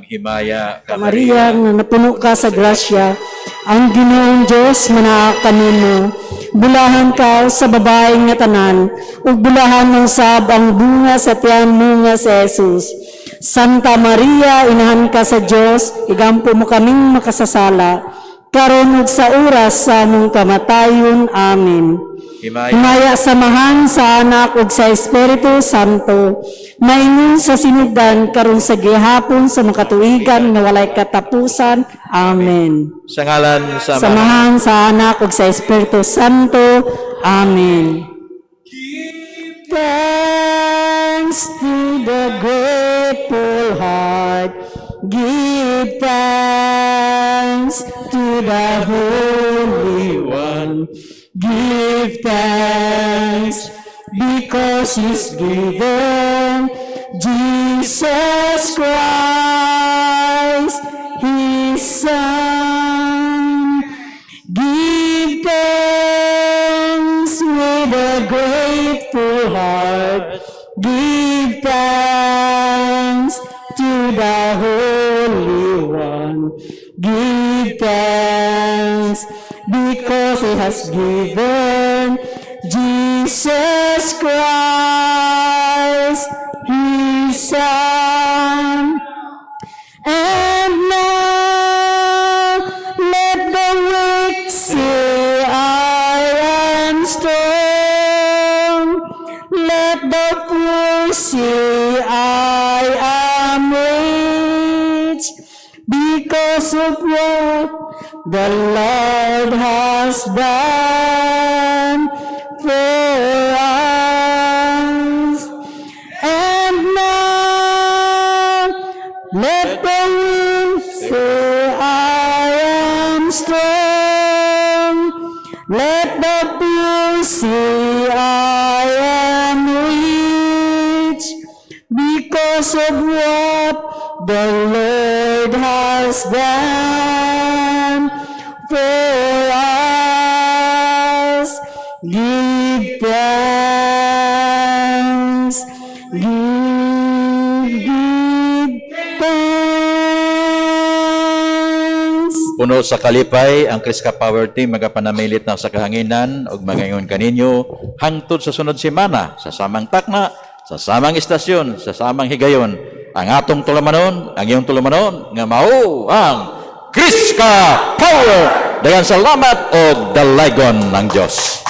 maghimaya ka Maria, nga napuno ka sa grasya, ang Ginoong Diyos manaa kanimo. Bulahan ka sa babae nga tanan, ug bulahan ng sab ang bunga sa tiyan mo nga si Jesus. Santa Maria, inahan ka sa Diyos, igampo mo kaming makasasala, karon ug sa oras sa among kamatayon. Amen. Himaya samahan sa Anak ug sa Espiritu Santo, maingon sa sinugdan karon sa gihapon sa makatuigan nga walay katapusan. Amen. Sa ngalan sa Amahan, Samahan sa Anak ug sa Espiritu Santo. Amen. Thanks to the grateful heart. Give thanks to the Holy One. Give thanks because He's given Jesus Christ, His Son. Give full heart, give thanks to the Holy One. Give thanks because He has given Jesus Christ, His Son. And now let the weak say, I am strong. Let the poor say, I am rich, because of what the Lord has done for us. And now let the weak say, I am strong. Let the poor say, I am rich, because of what the Lord has done for us. Give thanks, give thanks. Puno sa kalipay, ang Kriska Power Team magapanamilit na sa kahanginan ug magaingon kaninyo hangtod sa sunod semana sa samang takna, sa samang istasyon, sa samang higayon. Ang atong tulamanon, ang iyong tulamanon nga mao ang Kriska Power. Daghang salamat o dalaygon ng Dios.